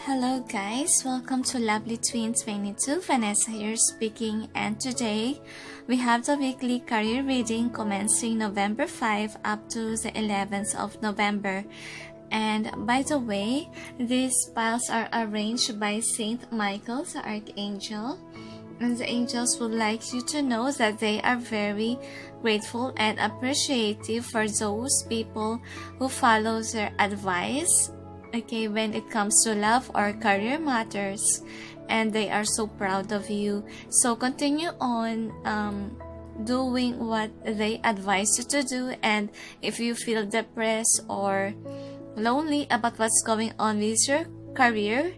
Hello guys, welcome to Lovely Twin 22. Vanessa here speaking, and today we have the weekly career reading commencing November 5 up to the 11th of November. And by the way, these piles are arranged by Saint Michael, the Archangel. And the angels would like you to know that they are very grateful and appreciative for those people who follow their advice, okay, when it comes to love or career matters, and they are so proud of you. So continue on doing what they advise you to do, and if you feel depressed or lonely about what's going on with your career,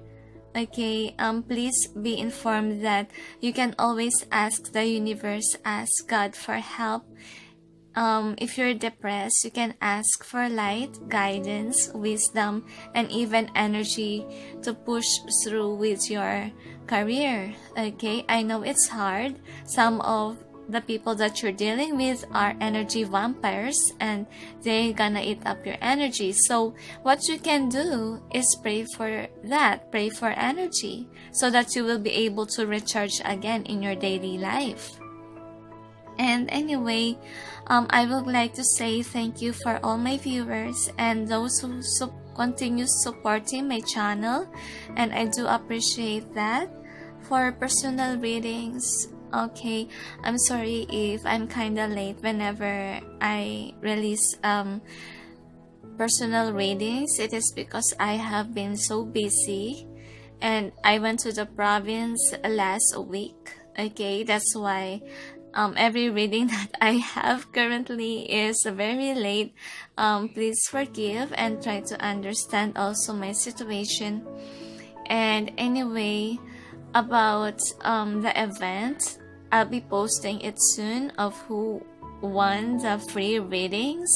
okay, please be informed that you can always ask the universe, ask God for help. If you're depressed, you can ask for light, guidance, wisdom, and even energy to push through with your career. Okay, I know it's hard. Some of the people that you're dealing with are energy vampires, and they're gonna eat up your energy. So what you can do is pray for that, pray for energy, so that you will be able to recharge again in your daily life. And anyway, I would like to say thank you for all my viewers and those who continue supporting my channel, and I do appreciate that. For personal readings, okay, I'm sorry if I'm kinda late whenever I release personal readings. It is because I have been so busy and I went to the province last week. Okay, that's why every reading that I have currently is very late. Please forgive and try to understand also my situation. And anyway, about the event, I'll be posting it soon of who won the free readings,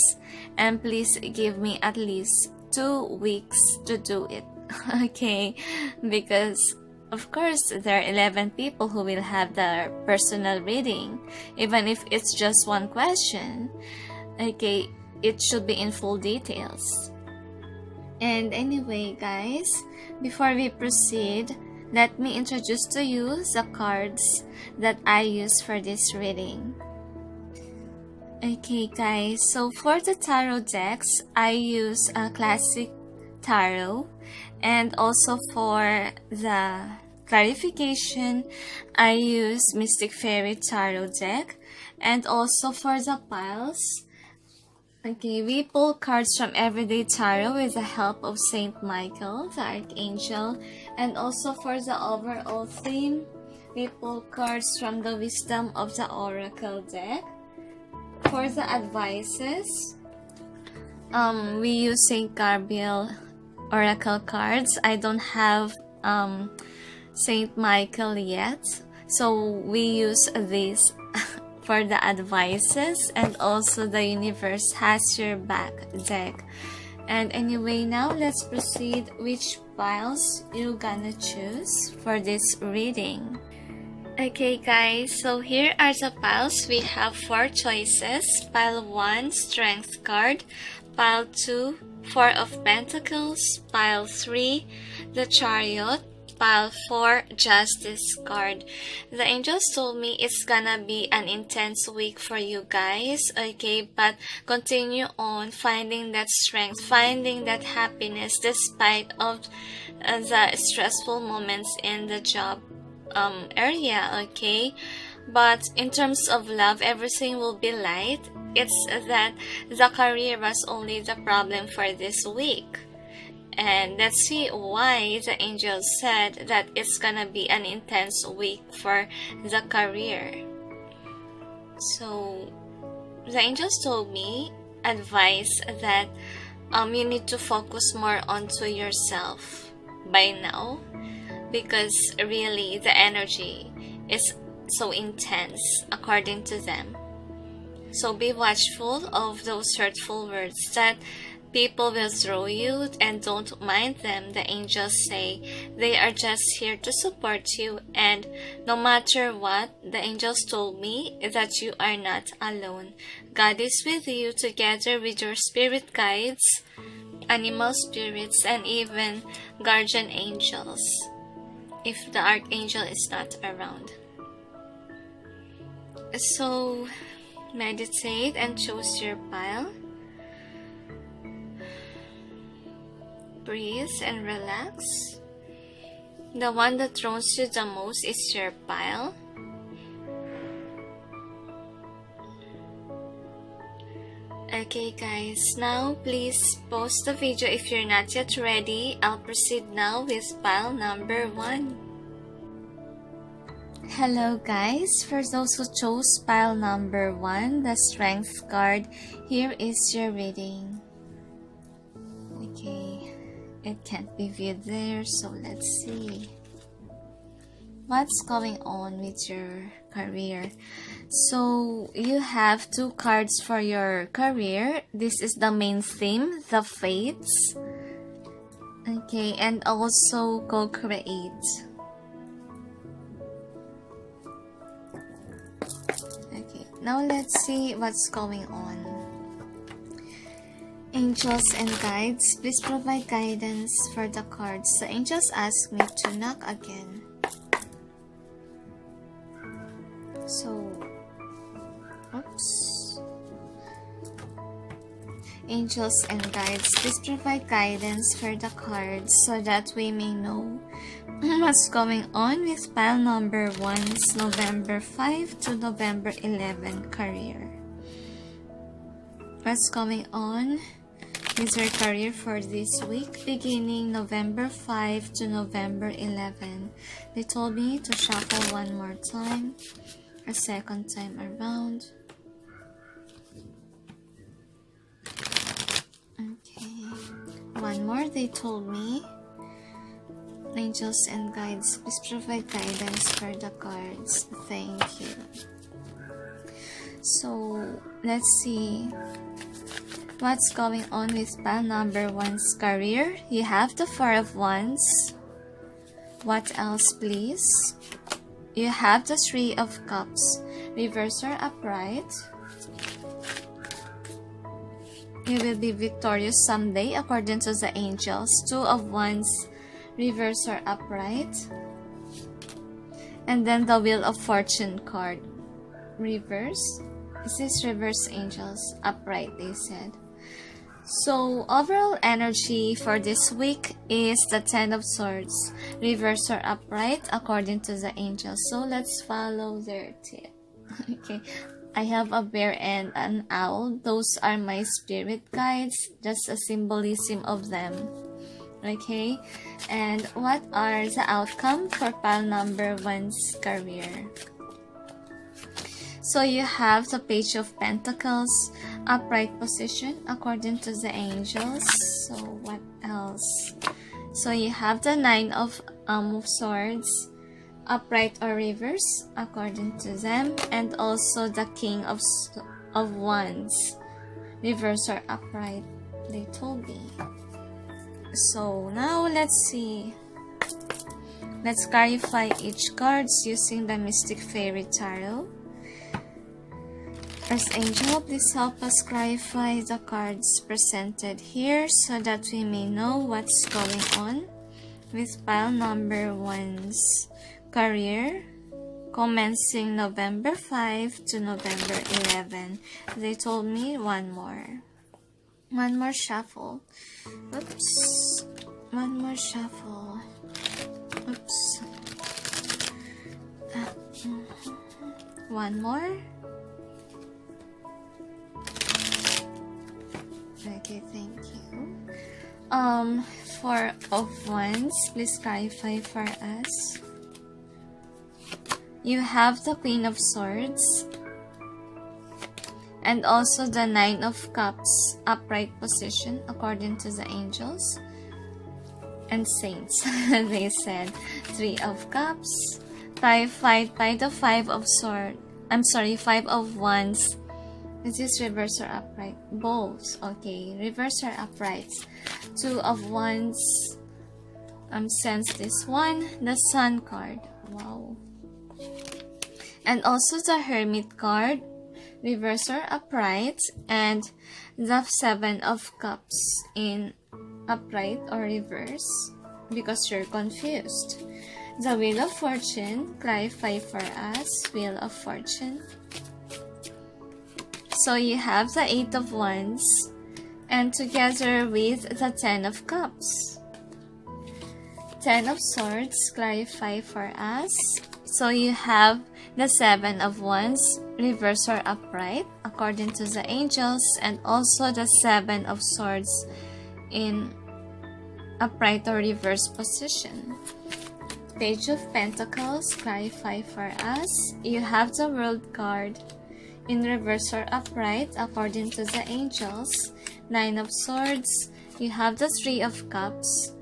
and please give me at least 2 weeks to do it. Okay, because of course, there are 11 people who will have their personal reading. Even if it's just one question, okay, it should be in full details. And anyway, guys, before we proceed, let me introduce to you the cards that I use for this reading. Okay, guys, so for the tarot decks, I use a classic tarot, and also for the clarification, I use Mystic Fairy Tarot deck. And also for the piles, okay, we pull cards from Everyday Tarot with the help of Saint Michael, the Archangel. And also for the overall theme, we pull cards from the Wisdom of the Oracle deck. For the advices, we use Saint Gabriel Oracle cards. I don't have Saint Michael yet, so we use this for the advices, and also the Universe Has Your Back deck. And anyway, now let's proceed which piles you're gonna choose for this reading. Okay guys, so here are the piles. We have 4 choices. Pile 1, Strength card. Pile 2, 4 of Pentacles. Pile 3, the Chariot. Pile 4, Justice card. The angels told me it's gonna be an intense week for you guys, okay, but continue on finding that strength, finding that happiness despite of the stressful moments in the job area, okay. But in terms of love, everything will be light. It's that the career was only the problem for this week. And let's see why the angels said that it's gonna be an intense week for the career. So the angels told me, advice that you need to focus more onto yourself by now, because really the energy is so intense according to them. So be watchful of those hurtful words that people will throw you, and don't mind them. The angels say they are just here to support you, and no matter what, the angels told me that you are not alone. God is with you together with your spirit guides, animal spirits, and even guardian angels if the archangel is not around. So meditate and choose your pile. Breathe and relax. The one that throws you the most is your pile. Okay guys, now please pause the video if you're not yet ready. I'll proceed now with pile number 1. Hello guys, for those who chose pile number 1, the Strength card, here is your reading. Okay, it can't be viewed there, so let's see. What's going on with your career? So you have 2 cards for your career. This is the main theme, the fates. Okay, and also co-create. Okay, now let's see what's going on. Angels and guides, please provide guidance for the cards. The angels ask me to knock again. So, oops. Angels and guides, please provide guidance for the cards so that we may know what's going on with pile number 1's November 5 to November 11 career. What's going on with your career for this week, beginning November 5 to November 11. They told me to shuffle one more time, a second time around. Okay, one more. They told me, angels and guides, please provide guidance for the cards. Thank you. So let's see what's going on with pile number 1's career. You have the 4 of Wands. What else, please? You have the 3 of Cups, reverse or upright. You will be victorious someday according to the angels. 2 of Wands, reverse or upright. And then the Wheel of Fortune card, reverse. This is reverse, angels, upright, they said. So overall energy for this week is the 10 of Swords, reverse or upright according to the angels. So let's follow their tip. Okay, I have a bear and an owl. Those are my spirit guides, just a symbolism of them. Okay, and what are the outcome for pile number 1's career? So you have the Page of Pentacles, upright position according to the angels. So what else? So you have the 9 of Swords, upright or reverse according to them, and also the King of Wands, reverse or upright, they told me. So now let's see. Let's clarify each cards using the Mystic Fairy Tarot. First angel, please help us clarify the cards presented here so that we may know what's going on with pile number 1's career, commencing November 5 to November 11. They told me one more shuffle. Oops, one more shuffle. Oops. One more. Okay, thank you. 4 of Wands, please clarify for us. You have the Queen of Swords and also the 9 of Cups, upright position according to the angels and saints. They said 3 of Cups, clarified by the 5 of Swords. I'm sorry, 5 of Wands. Is this reverse or upright? Both. Okay, reverse or upright. 2 of Wands. Sense this one. The Sun card. Wow. And also the Hermit card, reverse or upright, and the 7 of Cups in upright or reverse because you're confused. The Wheel of Fortune, clarify for us, Wheel of Fortune. So you have the Eight of Wands and together with the Ten of Cups. Ten of Swords, clarify for us. So you have the Seven of Wands, reverse or upright, according to the angels, and also the Seven of Swords in upright or reverse position. Page of Pentacles, clarify for us. You have the World card in reverse or upright, according to the angels. Nine of Swords, you have the Three of Cups,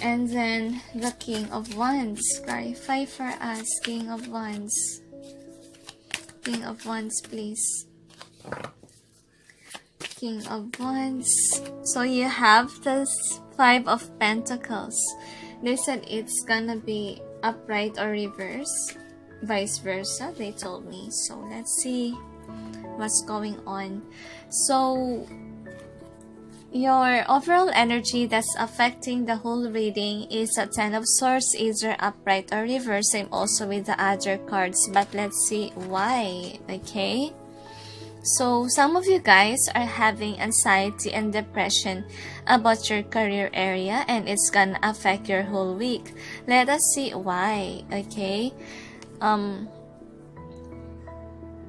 and then the King of Wands, clarify for us, King of Wands. King of Wands, please. King of Wands. So you have the Five of Pentacles. They said it's gonna be upright or reverse, vice versa, they told me. So let's see what's going on. So your overall energy that's affecting the whole reading is a Ten of Swords, either upright or reverse. Same also with the other cards, but let's see why. Okay, so some of you guys are having anxiety and depression about your career area, and it's gonna affect your whole week. Let us see why. Okay,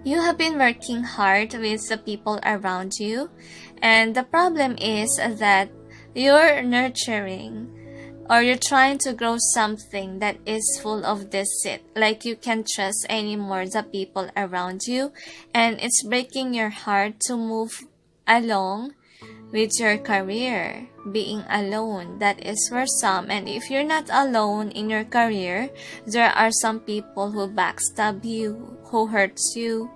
you have been working hard with the people around you, and the problem is that you're nurturing or you're trying to grow something that is full of deceit, like you can't trust anymore the people around you, and it's breaking your heart to move along with your career. Being alone, that is for some, and if you're not alone in your career, there are some people who backstab you, who hurts you,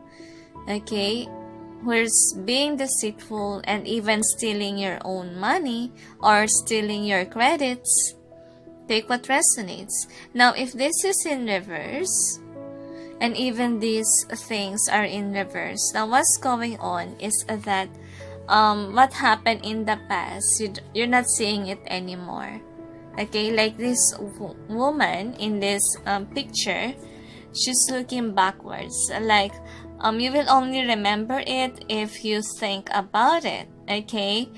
okay, who's being deceitful and even stealing your own money or stealing your credits. Take what resonates. Now, if this is in reverse, and even these things are in reverse, now what's going on is that what happened in the past, you're not seeing it anymore. Okay, like this woman in this picture, she's looking backwards. Like, you will only remember it if you think about it. Okay,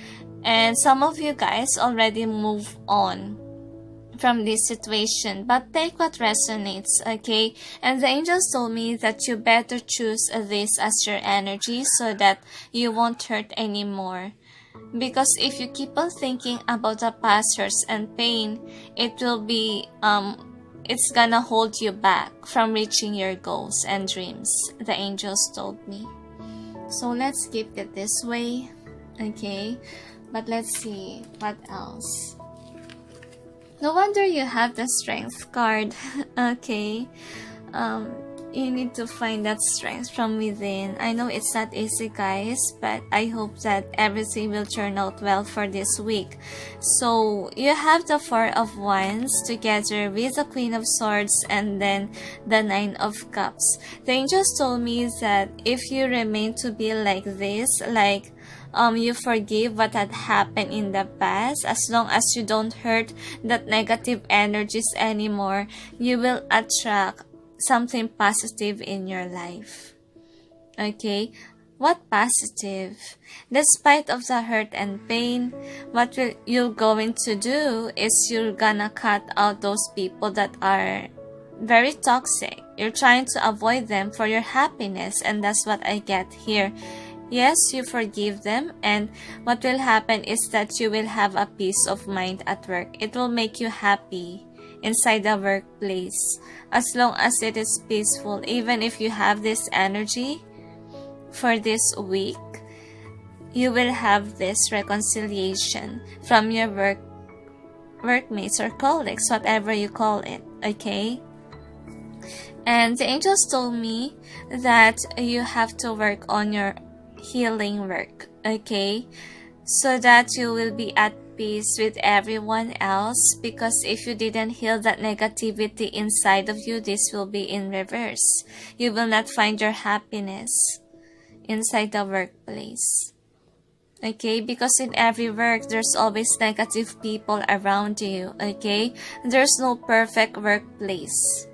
and some of you guys already move on from this situation, but take what resonates. Okay, and the angels told me that you better choose this as your energy so that you won't hurt anymore, because if you keep on thinking about the past hurts and pain, it will be it's gonna hold you back from reaching your goals and dreams, the angels told me. So let's keep it this way. Okay, but let's see what else. No wonder you have the Strength card. Okay, you need to find that strength from within. I know it's not easy, guys, but I hope that everything will turn out well for this week. So you have the Four of Wands together with the Queen of Swords and then the Nine of Cups. The angels told me that if you remain to be like this, like you forgive what had happened in the past, as long as you don't hurt that negative energies anymore, you will attract something positive in your life. Okay, what positive? Despite of the hurt and pain, what you're going to do is you're gonna cut out those people that are very toxic. You're trying to avoid them for your happiness, and that's what I get here. Yes, you forgive them, and what will happen is that you will have a peace of mind at work. It will make you happy inside the workplace, as long as it is peaceful. Even if you have this energy for this week, you will have this reconciliation from your workmates or colleagues, whatever you call it. Okay, and the angels told me that you have to work on your healing work, okay, so that you will be at peace with everyone else, because if you didn't heal that negativity inside of you, this will be in reverse. You will not find your happiness inside the workplace. Okay, because in every work, there's always negative people around you. Okay, there's no perfect workplace.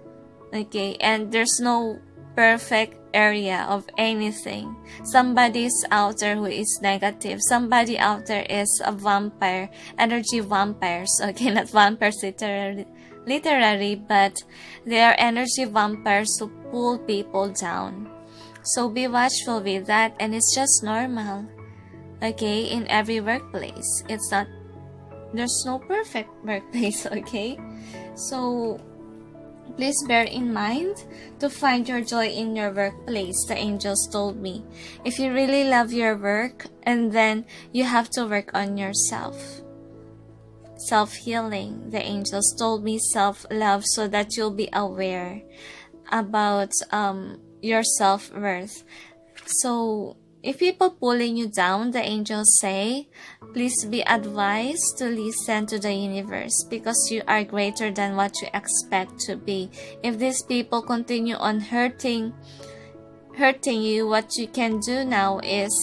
Okay, and there's no perfect area of anything. Somebody's out there who is negative. Somebody out there is a vampire, energy vampires. Okay, not vampires literally, but they are energy vampires who pull people down. So be watchful with that, and it's just normal. Okay, in every workplace, there's no perfect workplace. Okay, so please bear in mind to find your joy in your workplace. The angels told me, if you really love your work, and then you have to work on yourself. Self-healing. The angels told me self-love, so that you'll be aware about your self-worth. So if people pulling you down, the angels say, please be advised to listen to the universe, because you are greater than what you expect to be. If these people continue on hurting you, what you can do now is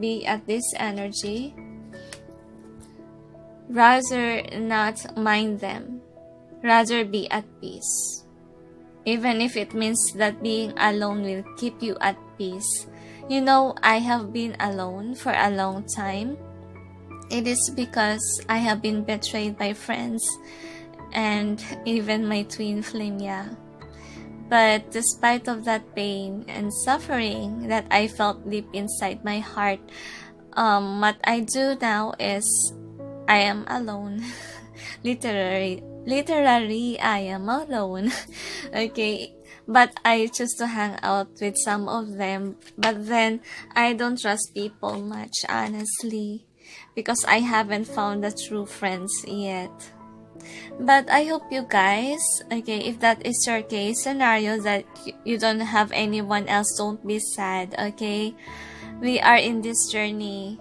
be at this energy. Rather not mind them. Rather be at peace. Even if it means that being alone will keep you at peace. You know, I have been alone for a long time. It is because I have been betrayed by friends and even my twin flame, yeah. But despite of that pain and suffering that I felt deep inside my heart, what I do now is I am alone. Literally, I am alone. Okay. But I choose to hang out with some of them. But then, I don't trust people much, honestly. Because I haven't found the true friends yet. But I hope you guys, okay, if that is your case scenario, that you don't have anyone else, don't be sad, okay? We are in this journey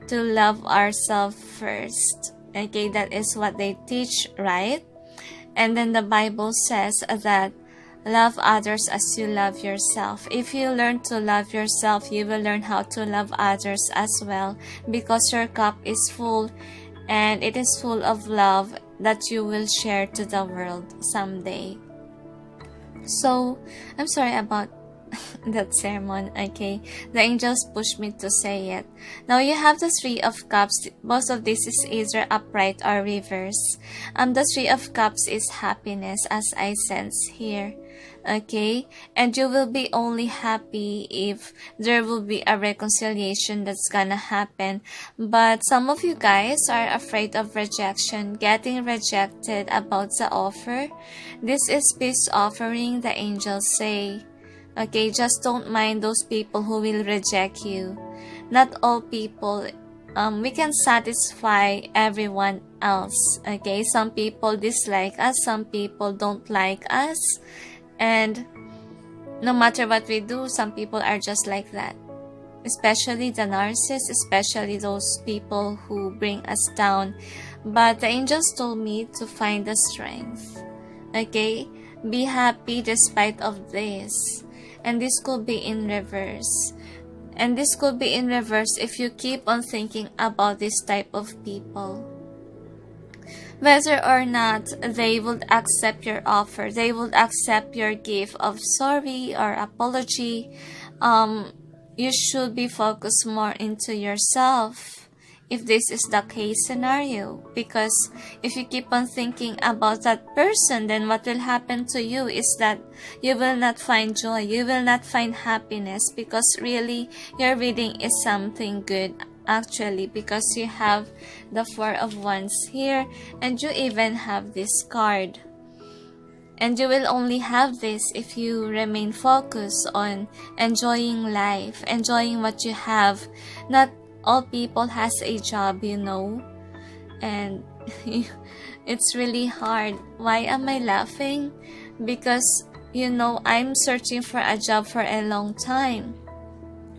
to love ourselves first. Okay, that is what they teach, right? And then the Bible says that love others as you love yourself. If you learn to love yourself, you will learn how to love others as well, because your cup is full, and it is full of love that you will share to the world someday. So, I'm sorry about that sermon, okay? The angels pushed me to say it. Now you have the Three of Cups. Most of this is either upright or reverse. The Three of Cups is happiness, as I sense here. Okay, and you will be only happy if there will be a reconciliation that's gonna happen. But some of you guys are afraid of rejection, getting rejected about the offer. This is peace offering, the angels say. Okay, just don't mind those people who will reject you. Not all people, we can satisfy everyone else. Okay, some people dislike us, some people don't like us. And no matter what we do, some people are just like that. Especially the narcissists, especially those people who bring us down. But the angels told me to find the strength. Okay? Be happy despite of this. And this could be in reverse. And this could be in reverse if you keep on thinking about this type of people. Whether or not they would accept your offer, they would accept your gift of sorry or apology, you should be focused more into yourself if this is the case scenario. Because if you keep on thinking about that person, then what will happen to you is that you will not find joy, you will not find happiness, because really your reading is something good. Actually, because you have the Four of Wands here, and you even have this card. And you will only have this if you remain focused on enjoying life, enjoying what you have. Not all people has a job, you know. And it's really hard. Why am I laughing? Because, you know, I'm searching for a job for a long time.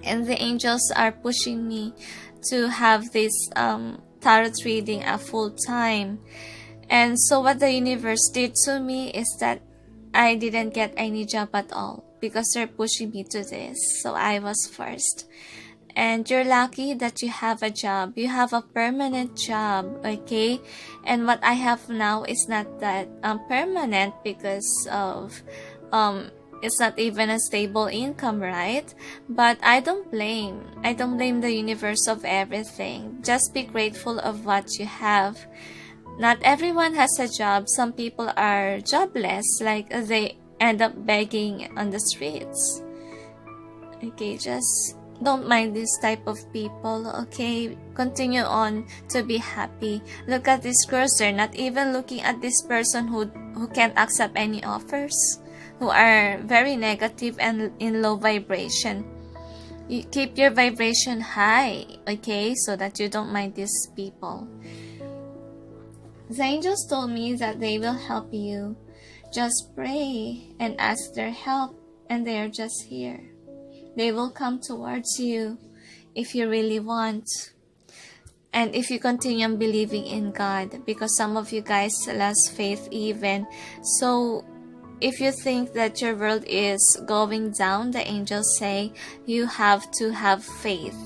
And the angels are pushing me to have this tarot reading a full time. And so what the universe did to me is that I didn't get any job at all, because they're pushing me to this. So I was forced. And you're lucky that you have a job. You have a permanent job, okay? And what I have now is not that permanent because of it's not even a stable income, right? But I don't blame the universe of everything. Just be grateful of what you have. Not everyone has a job. Some people are jobless, like they end up begging on the streets. Okay, just don't mind this type of people, okay? Continue on to be happy. Look at these girls, they're not even looking at this person who can't accept any offers, who are very negative and in low vibration. You keep your vibration high, okay? So that you don't mind these people. The angels told me that they will help you. Just pray and ask their help, and they are just here. They will come towards you if you really want. And if you continue on believing in God, because some of you guys lost faith even. So if you think that your world is going down, the angels say you have to have faith.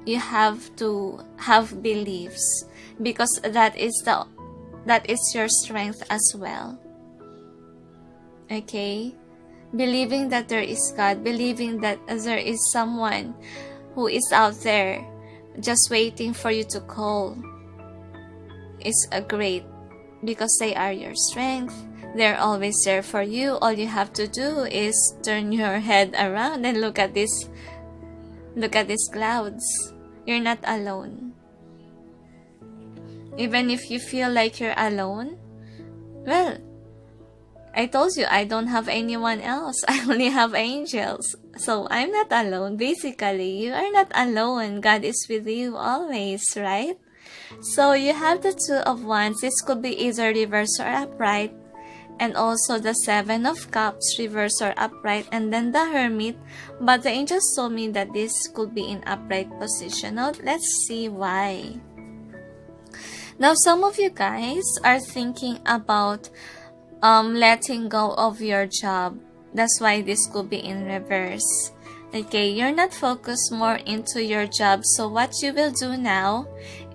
You have to have beliefs, because that is your strength as well. Okay? Believing that there is God, believing that there is someone who is out there just waiting for you to call is a great, because they are your strength. They're always there for you. All you have to do is turn your head around and look at these clouds. You're not alone. Even if you feel like you're alone, well, I told you I don't have anyone else. I only have angels. So I'm not alone. Basically, you are not alone. God is with you always, right? So you have the Two of Wands. This could be either reverse or upright. And also the Seven of Cups, reverse or upright. And then the Hermit. But the angels told me that this could be in upright position. Now, let's see why. Now, some of you guys are thinking about letting go of your job. That's why this could be in reverse. Okay, you're not focused more into your job. So what you will do now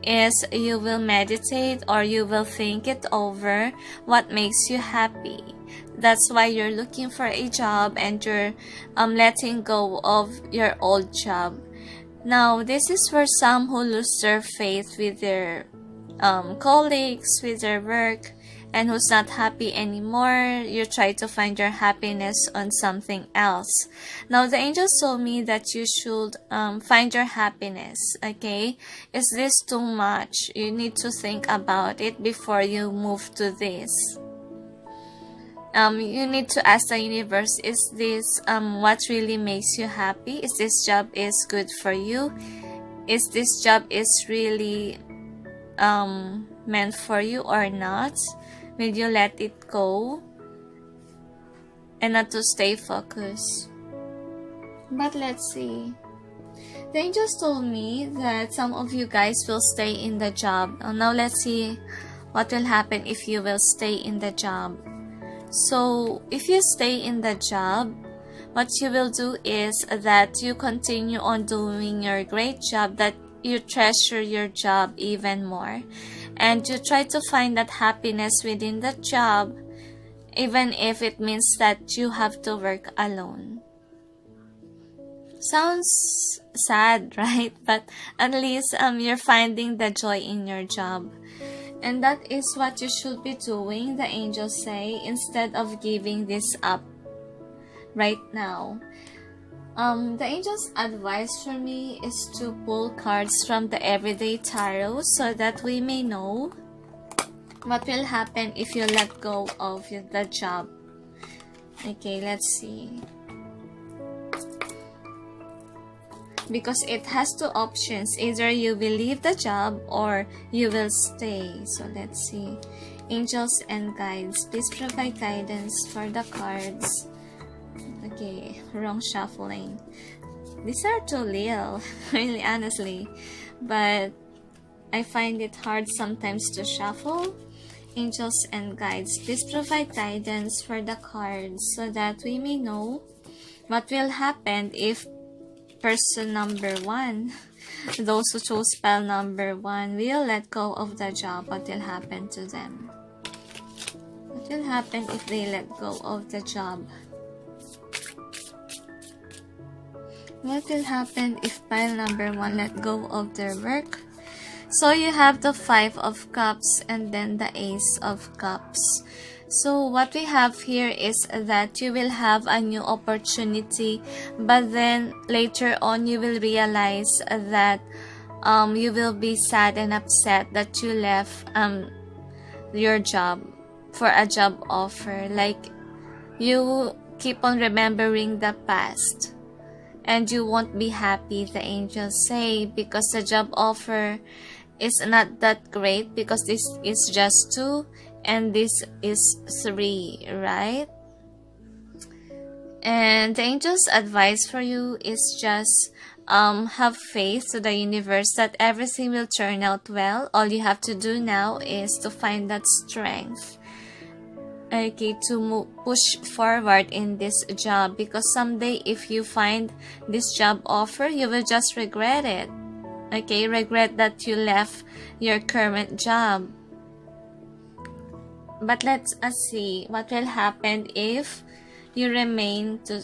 is you will meditate, or you will think it over, what makes you happy. That's why you're looking for a job, and you're letting go of your old job. Now, this is for some who lose their faith with their colleagues, with their work, and who's not happy anymore. You try to find your happiness on something else. Now, the angels told me that you should find your happiness, okay? Is this too much? You need to think about it before you move to this. You need to ask the universe, is this what really makes you happy? Is this job is good for you? Is this job is really meant for you or not? Will you let it go and not to stay focused? But let's see. The angels told me that some of you guys will stay in the job. Now let's see what will happen if you will stay in the job. So if you stay in the job, what you will do is that you continue on doing your great job, that you treasure your job even more. And you try to find that happiness within the job, even if it means that you have to work alone. Sounds sad, right? But at least you're finding the joy in your job. And that is what you should be doing, the angels say, instead of giving this up right now. The angels' advice for me is to pull cards from the Everyday Tarot so that we may know what will happen if you let go of the job. Okay, let's see. Because it has two options. Either you will leave the job or you will stay. So let's see. Angels and guides, please provide guidance for the cards. Okay, wrong shuffling. These are too little, really, honestly. But I find it hard sometimes to shuffle. Angels and guides, please provide guidance for the cards so that we may know what will happen if person number 1, those who chose pile number 1, will let go of the job. What will happen to them? What will happen if they let go of the job? What will happen if pile number 1 let go of their work? So you have the 5 of Cups and then the Ace of Cups. So what we have here is that you will have a new opportunity, but then later on you will realize that you will be sad and upset that you left your job for a job offer. Like, you keep on remembering the past and you won't be happy, the angels say, because the job offer is not that great, because this is just 2 and this is 3, right? And the angels' advice for you is just have faith to the universe that everything will turn out well. All you have to do now is to find that strength, okay, to push forward in this job, because someday if you find this job offer, you will just regret it. Okay, regret that you left your current job. But let's see what will happen if you remain to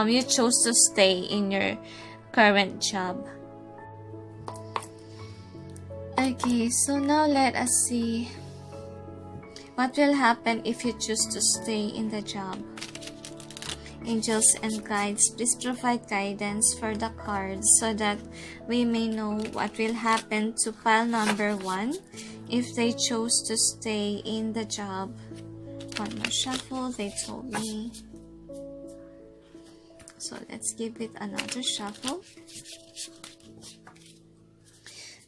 you chose to stay in your current job. Okay, so now let us see what will happen if you choose to stay in the job. Angels and guides, please provide guidance for the cards so that we may know what will happen to pile number 1 if they chose to stay in the job. One more shuffle, they told me. So let's give it another shuffle.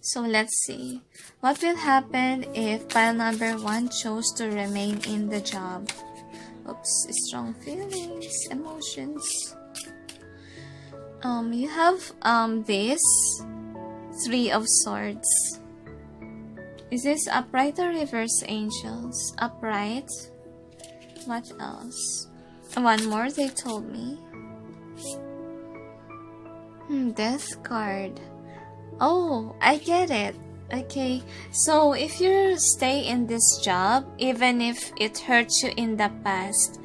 So let's see what will happen if pile number 1 chose to remain in the job. Oops, strong feelings, emotions. You have this 3 of Swords. Is this upright or reverse, angels? Upright. What else? One more, they told me. Death card. Oh, I get it. Okay, so if you stay in this job, even if it hurts you in the past,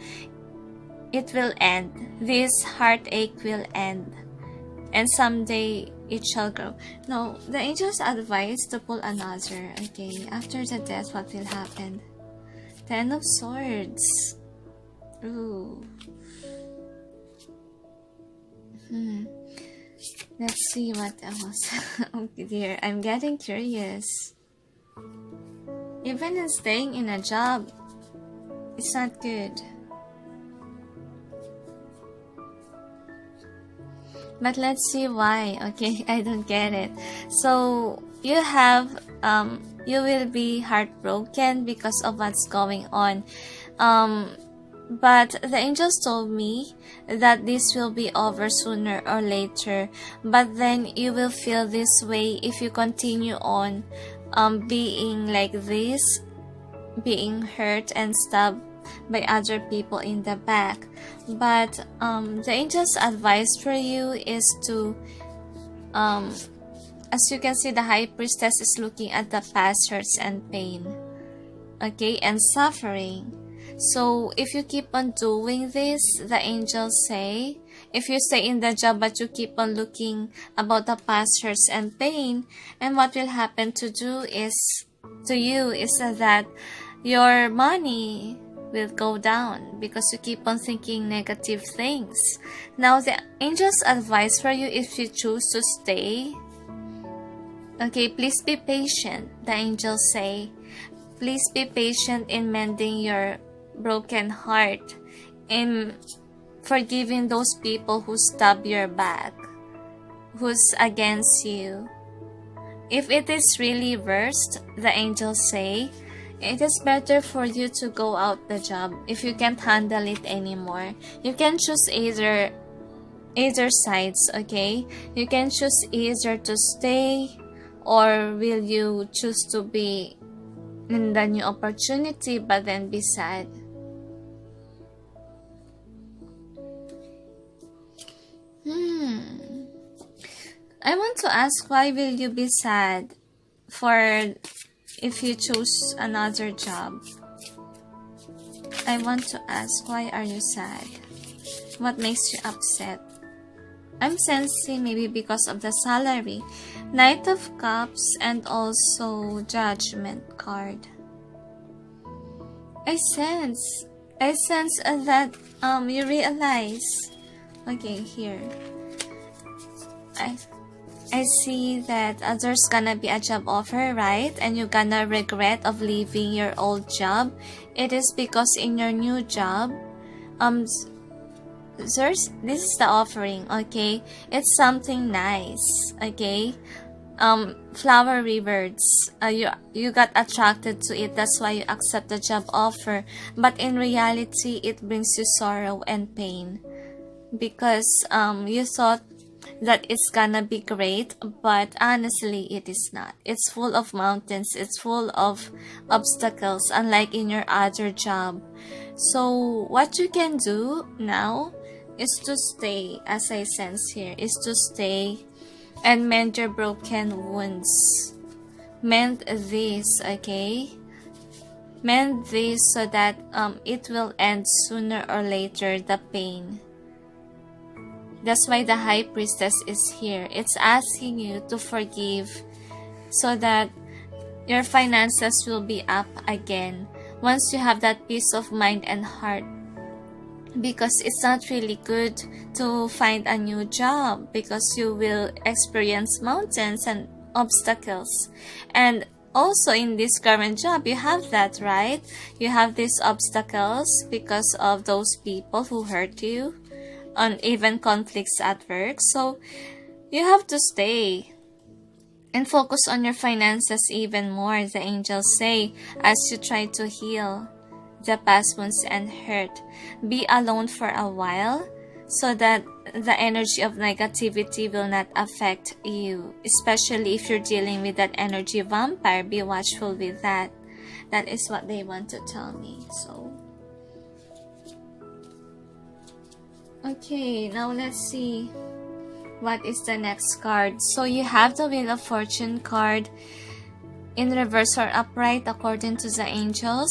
it will end. This heartache will end. And someday it shall grow. No, the angels advise to pull another. Okay, after the death, what will happen? 10 of Swords. Ooh. Let's see what else. Oh dear, I'm getting curious. Even in staying in a job, it's not good. But let's see why. Okay, I don't get it. So you have you will be heartbroken because of what's going on. But the angels told me that this will be over sooner or later. But then you will feel this way if you continue on being like this, being hurt and stabbed by other people in the back. But the angels' advice for you is to, as you can see, the High Priestess is looking at the past hurts and pain, okay, and suffering. So if you keep on doing this, the angels say, if you stay in the job but you keep on looking about the past hurts and pain, and what will happen to you is that your money will go down because you keep on thinking negative things. Now the angels' advice for you, if you choose to stay, okay, please be patient. The angels say, please be patient in mending your broken heart, in forgiving those people who stab your back, who's against you. If it is really worst, the angels say, it is better for you to go out the job if you can't handle it anymore. You can choose either sides, okay? You can choose either to stay, or will you choose to be in the new opportunity but then be sad? I want to ask, why will you be sad for if you choose another job? I want to ask, why are you sad? What makes you upset? I'm sensing maybe because of the salary, Knight of Cups, and also Judgment card. I sense that you realize. Okay, here. I see that there's gonna be a job offer, right? And you're gonna regret of leaving your old job. It is because in your new job, this is the offering, okay? It's something nice, okay? Flowery birds. You got attracted to it. That's why you accept the job offer. But in reality, it brings you sorrow and pain because you thought that it's gonna be great, but honestly it is not. It's full of mountains, it's full of obstacles, unlike in your other job. So what you can do now is to stay, as I sense here, is to stay and mend your broken wounds. Mend this, okay? Mend this so that it will end sooner or later, the pain. That's why the High Priestess is here. It's asking you to forgive so that your finances will be up again once you have that peace of mind and heart. Because it's not really good to find a new job because you will experience mountains and obstacles. And also in this current job, you have that, right? You have these obstacles because of those people who hurt you. On even conflicts at work. So you have to stay and focus on your finances even more, the angels say, as you try to heal the past wounds and hurt. Be alone for a while so that the energy of negativity will not affect you, especially if you're dealing with that energy vampire. Be watchful with that. That is what they want to tell me. So okay, now let's see what is the next card. So you have the Wheel of Fortune card in reverse or upright according to the angels,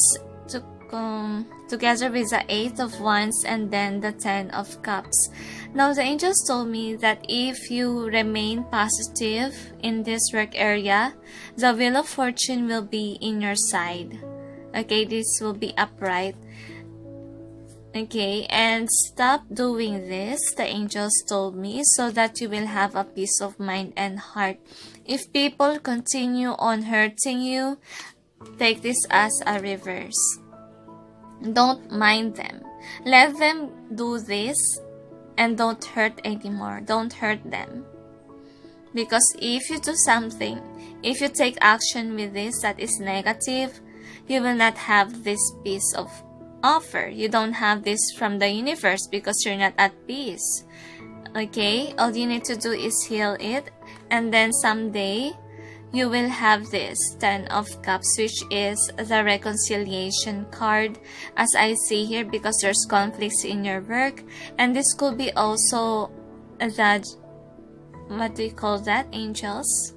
together with the 8 of Wands and then the 10 of Cups. Now the angels told me that if you remain positive in this work area, the Wheel of Fortune will be in your side. Okay, this will be upright. Okay, and stop doing this, the angels told me, so that you will have a peace of mind and heart. If people continue on hurting you, take this as a reverse. Don't mind them. Let them do this and don't hurt anymore. Don't hurt them. Because if you do something, if you take action with this that is negative, you will not have this peace of offer. You don't have this from the universe because you're not at peace. Okay, all you need to do is heal it, and then someday you will have this 10 of Cups, which is the reconciliation card, as I see here, because there's conflicts in your work. And this could be also the, what do you call that, angels?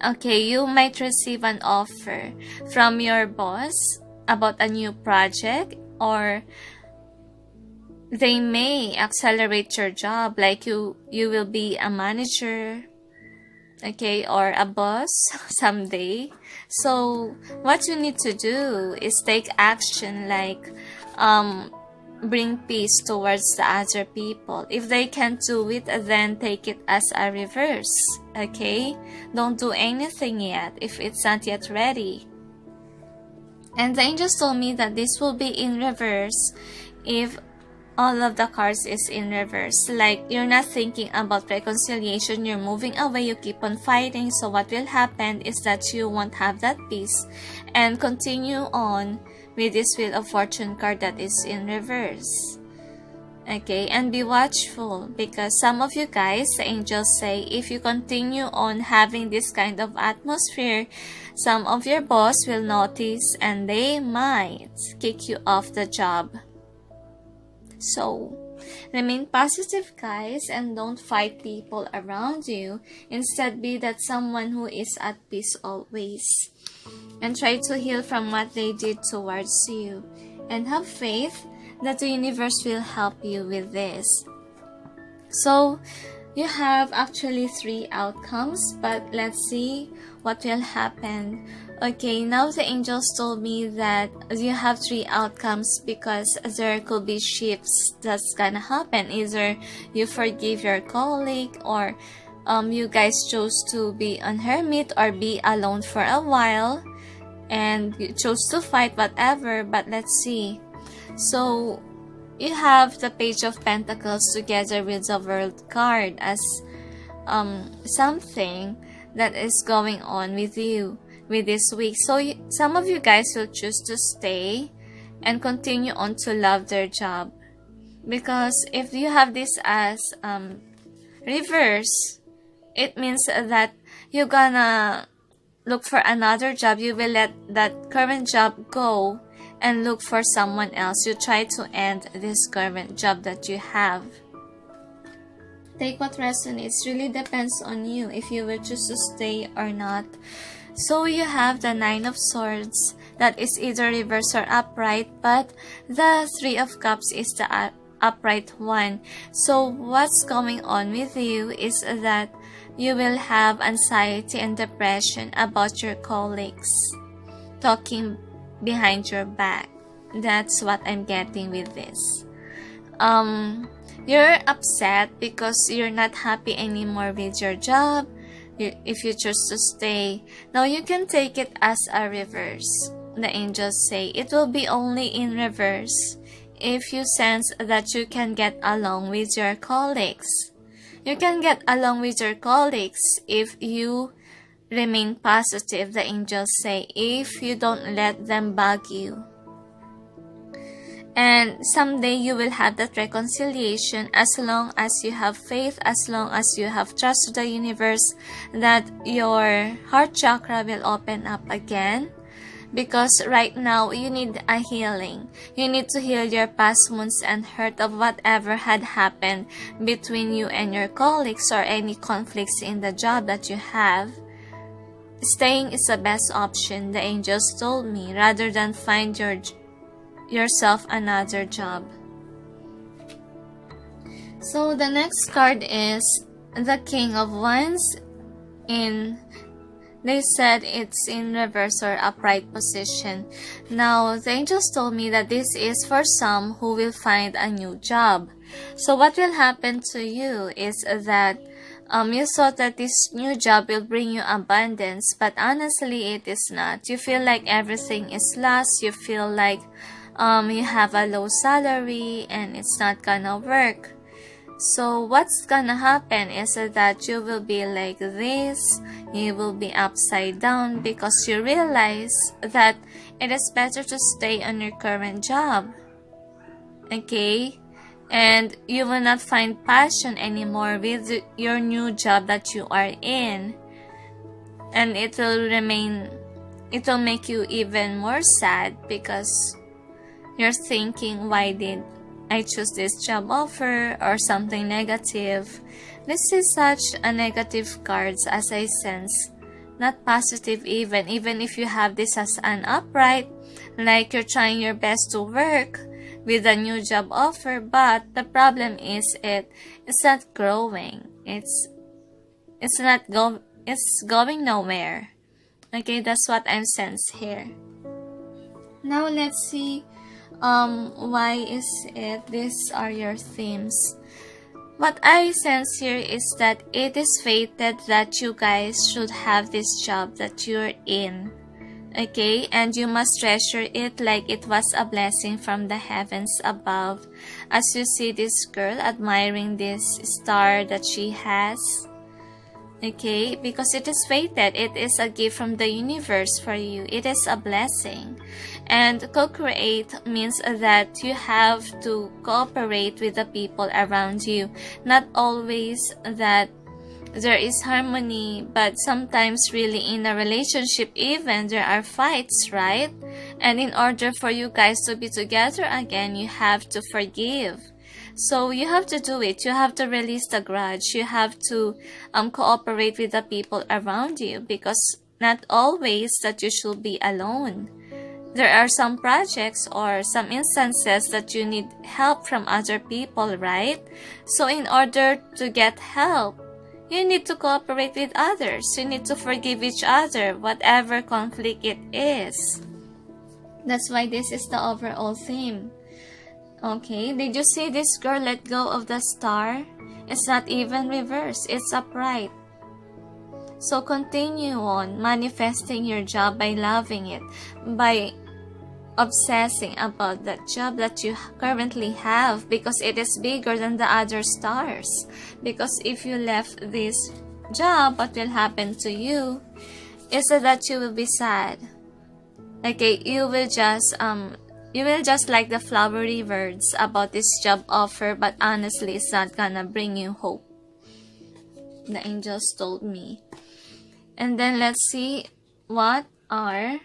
Okay, you might receive an offer from your boss about a new project, or they may accelerate your job, like you will be a manager, okay, or a boss someday. So what you need to do is take action, like bring peace towards the other people. If they can't do it, then take it as a reverse. Okay, don't do anything yet if it's not yet ready. And the angels told me that this will be in reverse if all of the cards is in reverse. Like, you're not thinking about reconciliation, you're moving away, you keep on fighting. So what will happen is that you won't have that peace and continue on with this Wheel of Fortune card that is in reverse. Okay, and be watchful, because some of you guys, the angels say, if you continue on having this kind of atmosphere, some of your boss will notice and they might kick you off the job. So Remain positive, guys, and don't fight people around you. Instead, be that someone who is at peace always. And try to heal from what they did towards you. And have faith that the universe will help you with this. So, you have actually 3 outcomes, but let's see what will happen. Okay, now the angels told me that you have 3 outcomes because there could be shifts that's gonna happen. Either you forgive your colleague, or you guys chose to be on hermit or be alone for a while, and you chose to fight, whatever. But let's see. So you have the Page of Pentacles together with the World card as something that is going on with you with this week. So some of you guys will choose to stay and continue on to love their job, because if you have this as reverse, it means that you're gonna look for another job. You will let that current job go and look for someone else. You try to end this current job that you have. Take what resonates. Really depends on you if you will choose to stay or not. So you have the 9 of Swords that is either reverse or upright, but the 3 of Cups is the upright one. So what's going on with you is that you will have anxiety and depression about your colleagues talking behind your back. That's what I'm getting with this. You're upset because you're not happy anymore with your job. If you choose to stay, now you can take it as a reverse. The angels say it will be only in reverse if you sense that you can get along with your colleagues. You can get along with your colleagues if you remain positive, the angels say, if you don't let them bug you. And someday you will have that reconciliation as long as you have faith, as long as you have trust to the universe that your heart chakra will open up again. Because right now you need a healing. You need to heal your past wounds and hurt of whatever had happened between you and your colleagues or any conflicts in the job that you have. Staying is the best option, the angels told me, rather than find yourself another job. So the next card is the King of Wands. They said it's in reverse or upright position. Now the angels told me that this is for some who will find a new job. So what will happen to you is that you thought that this new job will bring you abundance, but honestly it is not. You feel like everything is lost. You feel like you have a low salary and it's not gonna work. So what's gonna happen is that you will be like this. You will be upside down because you realize that it is better to stay on your current job. Okay? And you will not find passion anymore with your new job that you are in. And it will make you even more sad because you're thinking, why did I choose this job offer, or something negative. This is such a negative cards as I sense. Not positive even if you have this as an upright, like you're trying your best to work with a new job offer, but the problem is it's not growing. It's going nowhere. Okay, that's what I'm sensed here. Now let's see why is it these are your themes. What I sense here is that it is fated that you guys should have this job that you're in. Okay, and you must treasure it like it was a blessing from the heavens above. As you see this girl admiring this star that she has. Okay, because it is fated. It is a gift from the universe for you. It is a blessing. And co-create means that you have to cooperate with the people around you. Not always that there is harmony, but sometimes really in a relationship even there are fights, right? And in order for you guys to be together again, you have to forgive. So you have to do it. You have to release the grudge. You have to cooperate with the people around you, because not always that you should be alone. There are some projects or some instances that you need help from other people, right? So in order to get help, you need to cooperate with others. You need to forgive each other, whatever conflict it is. That's why this is the overall theme. Okay, did you see this girl let go of the star? It's not even reversed, it's upright. So continue on manifesting your job by loving it, by obsessing about that job that you currently have, because it is bigger than the other stars. Because if you left this job, what will happen to you is that you will be sad. Okay, you will just like the flowery words about this job offer, but honestly it's not gonna bring you hope, the angels told me. And then let's see what are...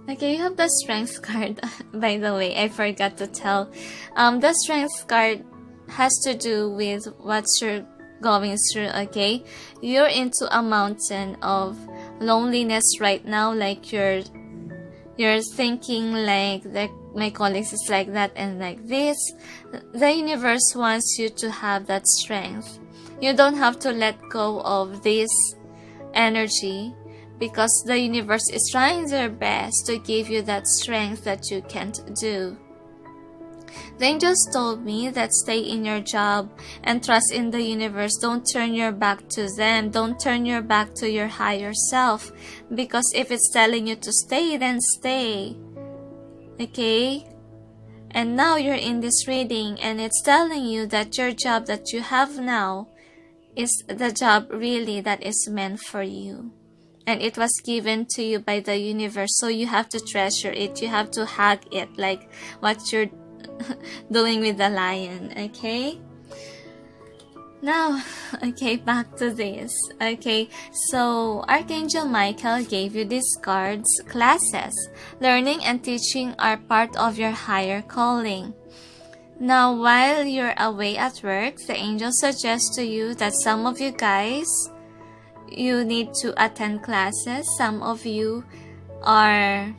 Okay, you have the Strength card. By the way, I forgot to tell. The Strength card has to do with what you're going through, okay? You're into a mountain of loneliness right now, like you're thinking like my colleagues is like that and like this. The universe wants you to have that strength. You don't have to let go of this energy, because the universe is trying their best to give you that strength that you can't do. The angels told me that stay in your job and trust in the universe. Don't turn your back to them. Don't turn your back to your higher self, because if it's telling you to stay, then stay. Okay? And now you're in this reading and it's telling you that your job that you have now is the job really that is meant for you. And it was given to you by the universe, so you have to treasure it. You have to hug it, like what you're doing with the lion, okay? Now, okay, back to this. Okay, so Archangel Michael gave you these cards. Classes, learning and teaching are part of your higher calling. Now, while you're away at work, the angels suggest to you that some of you guys, you need to attend classes. Some of you are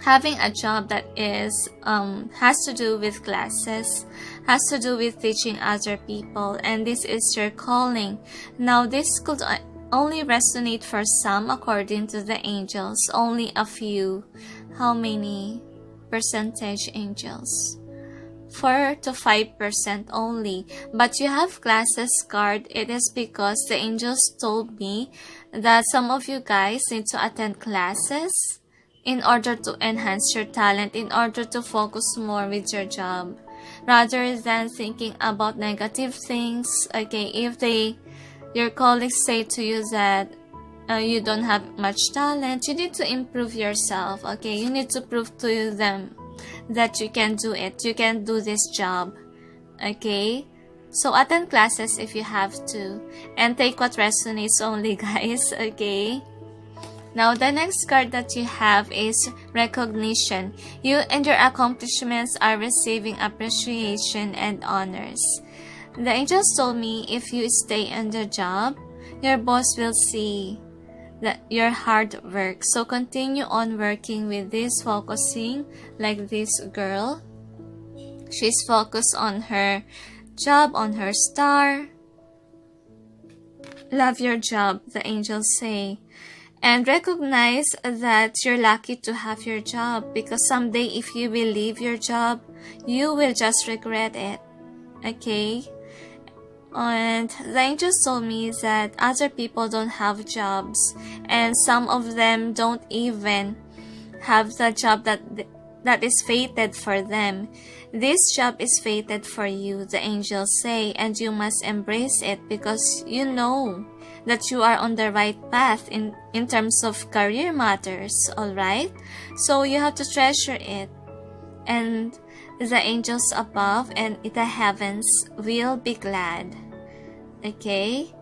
having a job that is has to do with classes, has to do with teaching other people, and this is your calling. Now, this could only resonate for some according to the angels, only a few. How many percentage angels? 4 to 5% only. But you have classes card. It is because the angels told me that some of you guys need to attend classes in order to enhance your talent, in order to focus more with your job, rather than thinking about negative things. Okay, if your colleagues say to you that you don't have much talent, you need to improve yourself. Okay, you need to prove to them that you can do it, you can do this job. Okay, so attend classes if you have to, and take what resonates only, guys. Okay, now the next card that you have is recognition. You and your accomplishments are receiving appreciation and honors. The angels told me if you stay in the job, your boss will see that your hard work. So continue on working with this, focusing like this girl. She's focused on her job, on her star. Love your job, the angels say. And recognize that you're lucky to have your job, because someday if you will leave your job, you will just regret it. Okay? And the angels told me that other people don't have jobs, and some of them don't even have the job that is fated for them. This job is fated for you, the angels say, and you must embrace it, because you know that you are on the right path in terms of career matters. Alright, so you have to treasure it, and the angels above and the heavens will be glad. Okay,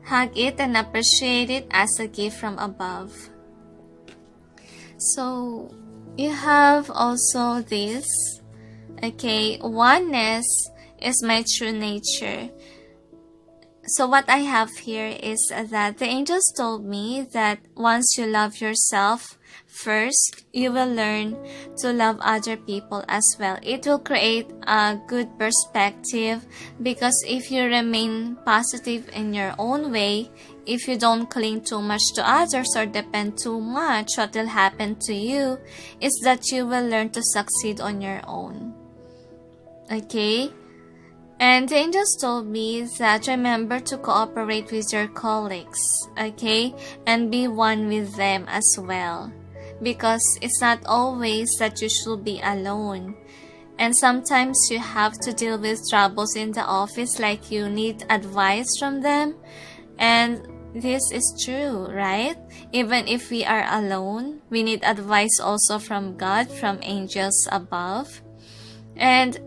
hug it and appreciate it as a gift from above. So you have also this. Okay, oneness is my true nature. So what I have here is that the angels told me that once you love yourself first, you will learn to love other people as well. It will create a good perspective, because if you remain positive in your own way, if you don't cling too much to others or depend too much, what will happen to you is that you will learn to succeed on your own. Okay? And the angels told me that remember to cooperate with your colleagues, okay? And be one with them as well. Because it's not always that you should be alone. And sometimes you have to deal with troubles in the office, like you need advice from them. And this is true, right? Even if we are alone, we need advice also from God, from angels above. And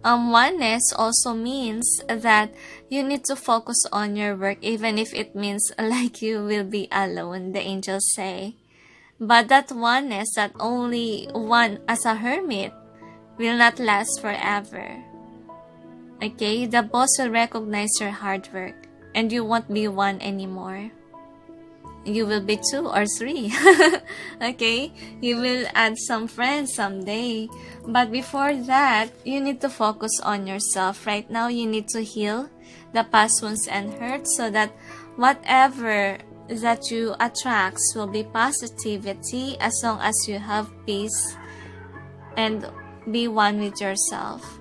oneness also means that you need to focus on your work, even if it means like you will be alone, the angels say. But that oneness, that only one as a hermit, will not last forever. Okay? The boss will recognize your hard work, and you won't be one anymore. You will be 2 or 3. Okay? You will add some friends someday. But before that, you need to focus on yourself. Right now, you need to heal the past wounds and hurts, so that whatever that you attracts will be positivity, as long as you have peace and be one with yourself.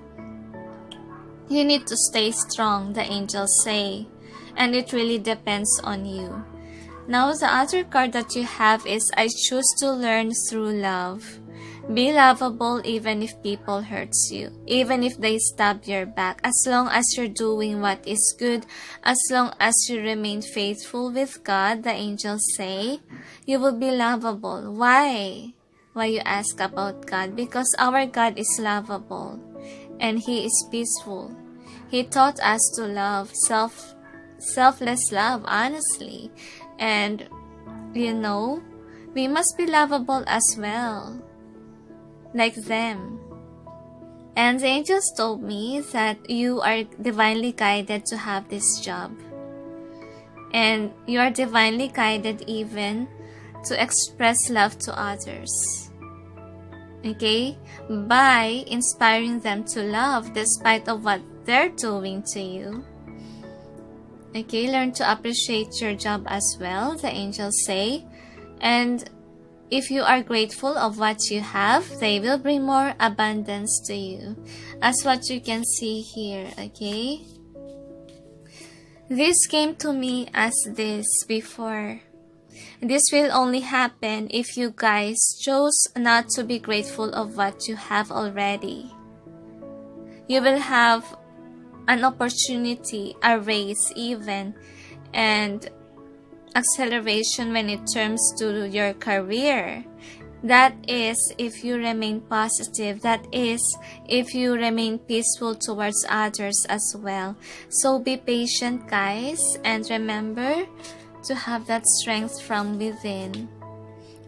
You need to stay strong, the angels say. And it really depends on you. Now, the other card that you have is I choose to learn through love. Be lovable even if people hurts you, even if they stab your back. As long as you're doing what is good, as long as you remain faithful with God, the angels say, you will be lovable. Why? Why you ask about God? Because our God is lovable and He is peaceful. He taught us to love, selfless love, honestly. And, you know, we must be lovable as well, like them. And the angels told me that you are divinely guided to have this job. And you are divinely guided even to express love to others. Okay? By inspiring them to love despite of what they're doing to you. Okay, learn to appreciate your job as well, the angels say. And if you are grateful of what you have, they will bring more abundance to you. As what you can see here, okay? This came to me as this before. This will only happen if you guys chose not to be grateful of what you have already. You will have an opportunity, a raise even, and acceleration when it comes to your career. That is if you remain positive. That is if you remain peaceful towards others as well. So be patient, guys, and remember to have that strength from within,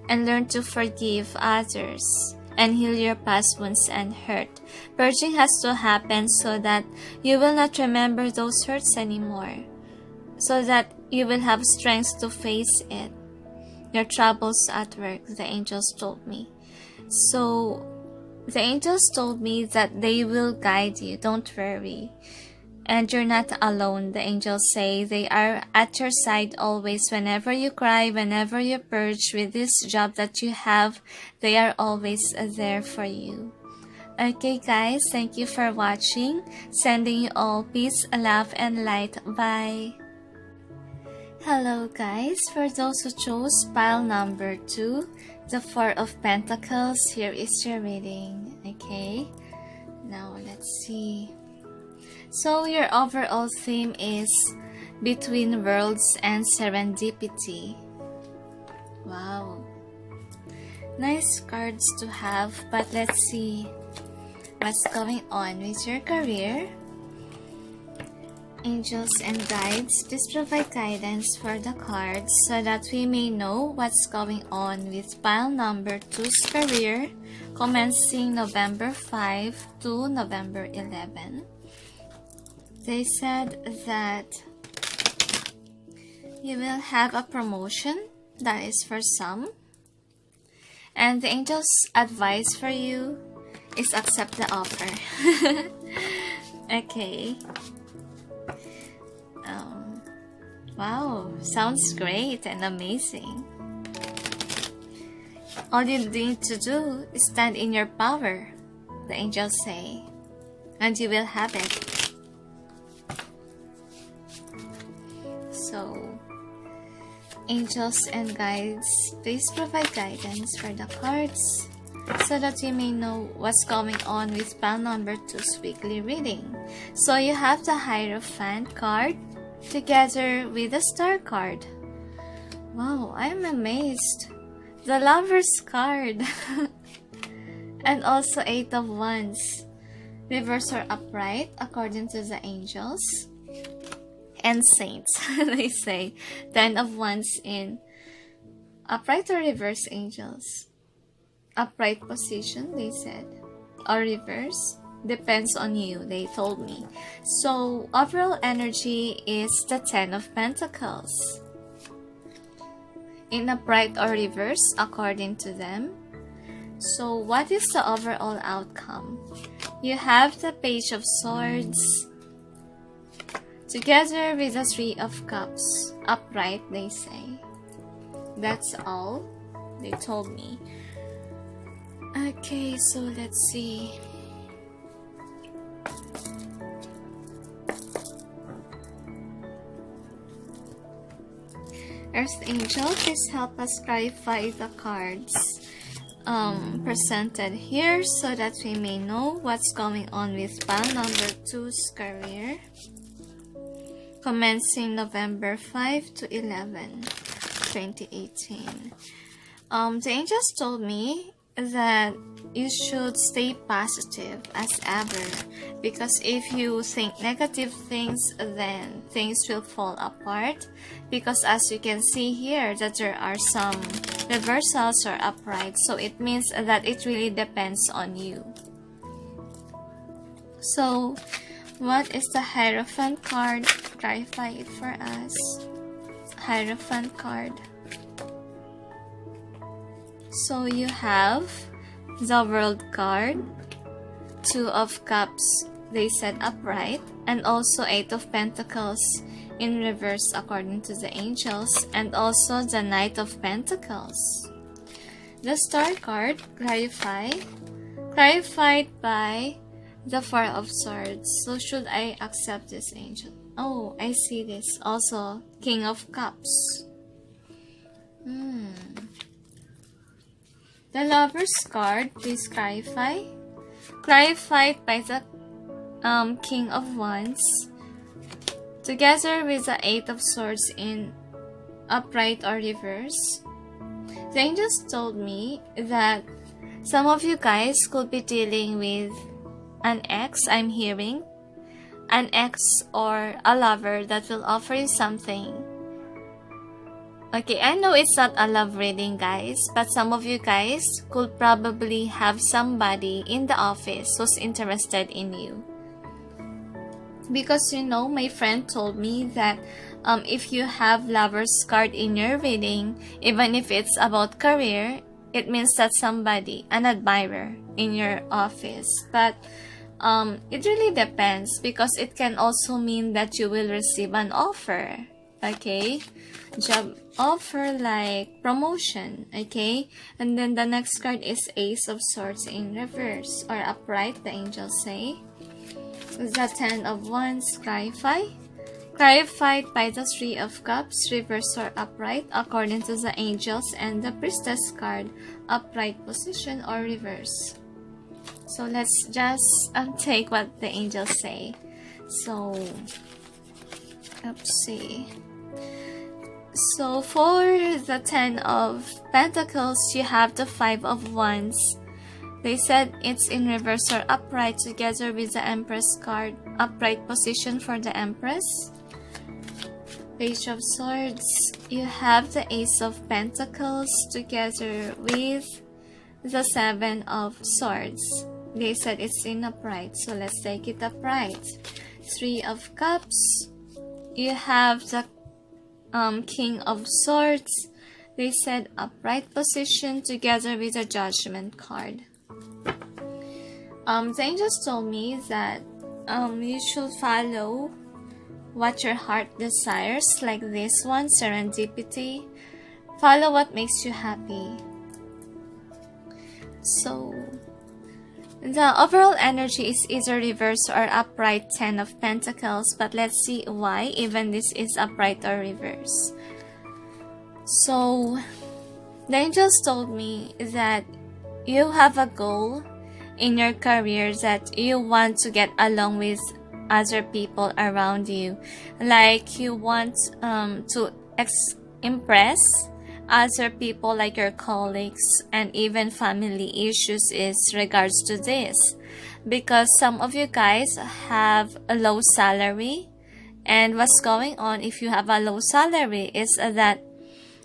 and learn to forgive others and heal your past wounds and hurt. Purging has to happen so that you will not remember those hurts anymore, so that you will have strength to face it. Your troubles at work, the angels told me. So, the angels told me that they will guide you, don't worry. And you're not alone, the angels say. They are at your side always. Whenever you cry, whenever you purge with this job that you have, they are always there for you. Okay guys, thank you for watching. Sending you all peace, love, and light. Bye. Hello guys, for those who chose pile number 2, the 4 of Pentacles, here is your reading. Okay, now let's see. So your overall theme is between worlds and serendipity. Wow. Nice cards to have, but let's see what's going on with your career. Angels and guides, please provide guidance for the cards so that we may know what's going on with pile number 2's career, commencing November 5 to November 11. They said that you will have a promotion. That is for some. And the angel's advice for you is accept the offer. Okay. Wow, sounds great and amazing. All you need to do is stand in your power, the angels say, and you will have it. So, angels and guides, please provide guidance for the cards so that you may know what's going on with pile number 2's weekly reading. So you have the Hierophant card together with the Star card. Wow, I'm amazed. The Lover's card. And also 8 of Wands. Reverse or upright according to the angels. And Saints, they say. 10 of Wands in upright or reverse angels. Upright position, they said. Or reverse. Depends on you, they told me. So, overall energy is the 10 of Pentacles. In upright or reverse, according to them. So, what is the overall outcome? You have the Page of Swords together with the 3 of Cups. Upright, they say. That's all they told me. Okay, so let's see. Earth Angel, please help us clarify the cards presented here so that we may know what's going on with pile number 2's career. Commencing November 5 to 11, 2018. The angels told me that you should stay positive as ever, because if you think negative things, then things will fall apart, because as you can see here that there are some reversals or upright, so it means that it really depends on you. So what is the Hierophant card? Clarify it for us. Hierophant card. So you have the World card, 2 of Cups, they said upright, and also 8 of Pentacles in reverse according to the angels, and also the Knight of Pentacles. The Star card, clarified by the 4 of Swords. So should I accept this angel? Oh, I see this. Also, King of Cups. The Lover's card, please clarify. Clarified by the King of Wands, together with the 8 of Swords in upright or reverse. The angels told me that some of you guys could be dealing with an ex, I'm hearing. An ex or a lover that will offer you something. Okay, I know it's not a love reading, guys, but some of you guys could probably have somebody in the office who's interested in you. Because, you know, my friend told me that if you have Lover's card in your reading, even if it's about career, it means that somebody, an admirer in your office. But it really depends, because it can also mean that you will receive an offer. Okay, job offer, like promotion. Okay, and then the next card is Ace of Swords in reverse or upright, the angels say. The 10 of Wands, clarified by the 3 of Cups, reverse or upright according to the angels, and the Priestess card, upright position or reverse. So let's just take what the angels say. So let's see. So for the 10 of Pentacles, you have the 5 of Wands. They said it's in reverse or upright together with the Empress card, upright position for the Empress. Page of Swords, you have the Ace of Pentacles together with the 7 of Swords. They said it's in upright, so let's take it upright. Three of Cups. You have the King of Swords. They said upright position together with a Judgment card. The angels told me that you should follow what your heart desires, like this one, serendipity. Follow what makes you happy. So the overall energy is either reverse or upright, 10 of Pentacles, but let's see why even this is upright or reverse. So the angels told me that you have a goal in your career that you want to get along with other people around you, like you want to impress other people, like your colleagues, and even family issues is regards to this, because some of you guys have a low salary, and what's going on if you have a low salary is that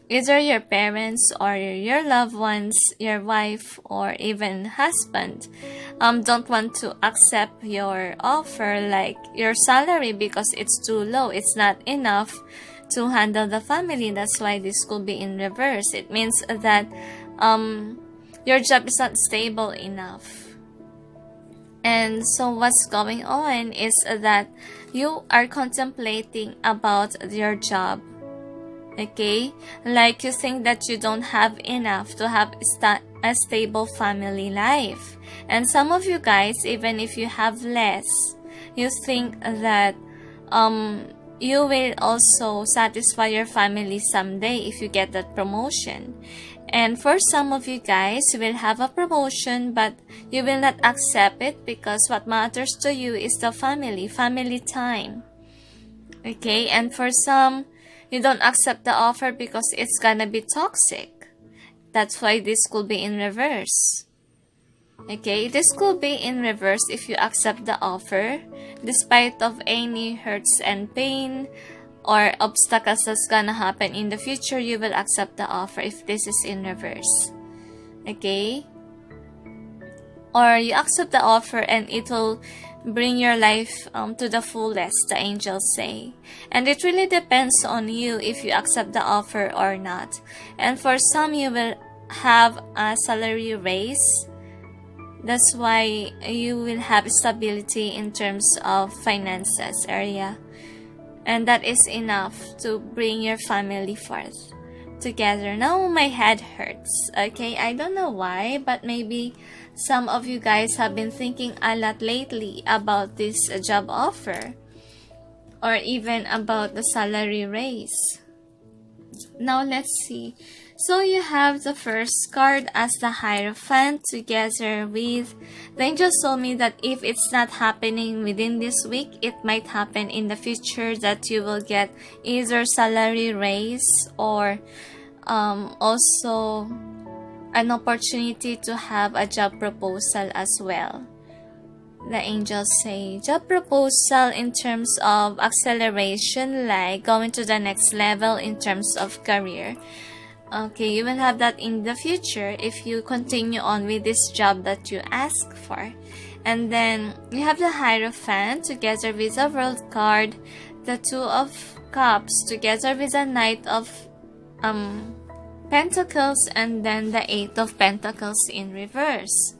either your parents or your loved ones, your wife or even husband, don't want to accept your offer, like your salary, because it's too low. It's not enough to handle the family. That's why this could be in reverse. It means that your job is not stable enough. And so what's going on is that you are contemplating about your job. Okay, like you think that you don't have enough to have a stable family life. And some of you guys, even if you have less, you think that you will also satisfy your family someday if you get that promotion. And for some of you guys, you will have a promotion, but you will not accept it because what matters to you is the family time. Okay, and for some, you don't accept the offer because it's gonna be toxic. That's why this could be in reverse. Okay, this could be in reverse if you accept the offer, despite of any hurts and pain or obstacles that's gonna happen in the future, you will accept the offer if this is in reverse. Okay? Or you accept the offer and it will bring your life to the fullest, the angels say. And it really depends on you if you accept the offer or not. And for some, you will have a salary raise. That's why you will have stability in terms of finances area. And that is enough to bring your family forth together. Now my head hurts. Okay, I don't know why, but maybe some of you guys have been thinking a lot lately about this job offer or even about the salary raise. Now let's see. So you have the first card as the Hierophant together with the angels told me that if it's not happening within this week, it might happen in the future that you will get either salary raise or also an opportunity to have a job proposal as well. The angels say job proposal in terms of acceleration, like going to the next level in terms of career. Okay, you will have that in the future if you continue on with this job that you ask for. And then you have the Hierophant together with the World card, the Two of Cups together with the Knight of Pentacles, and then the Eight of Pentacles in reverse.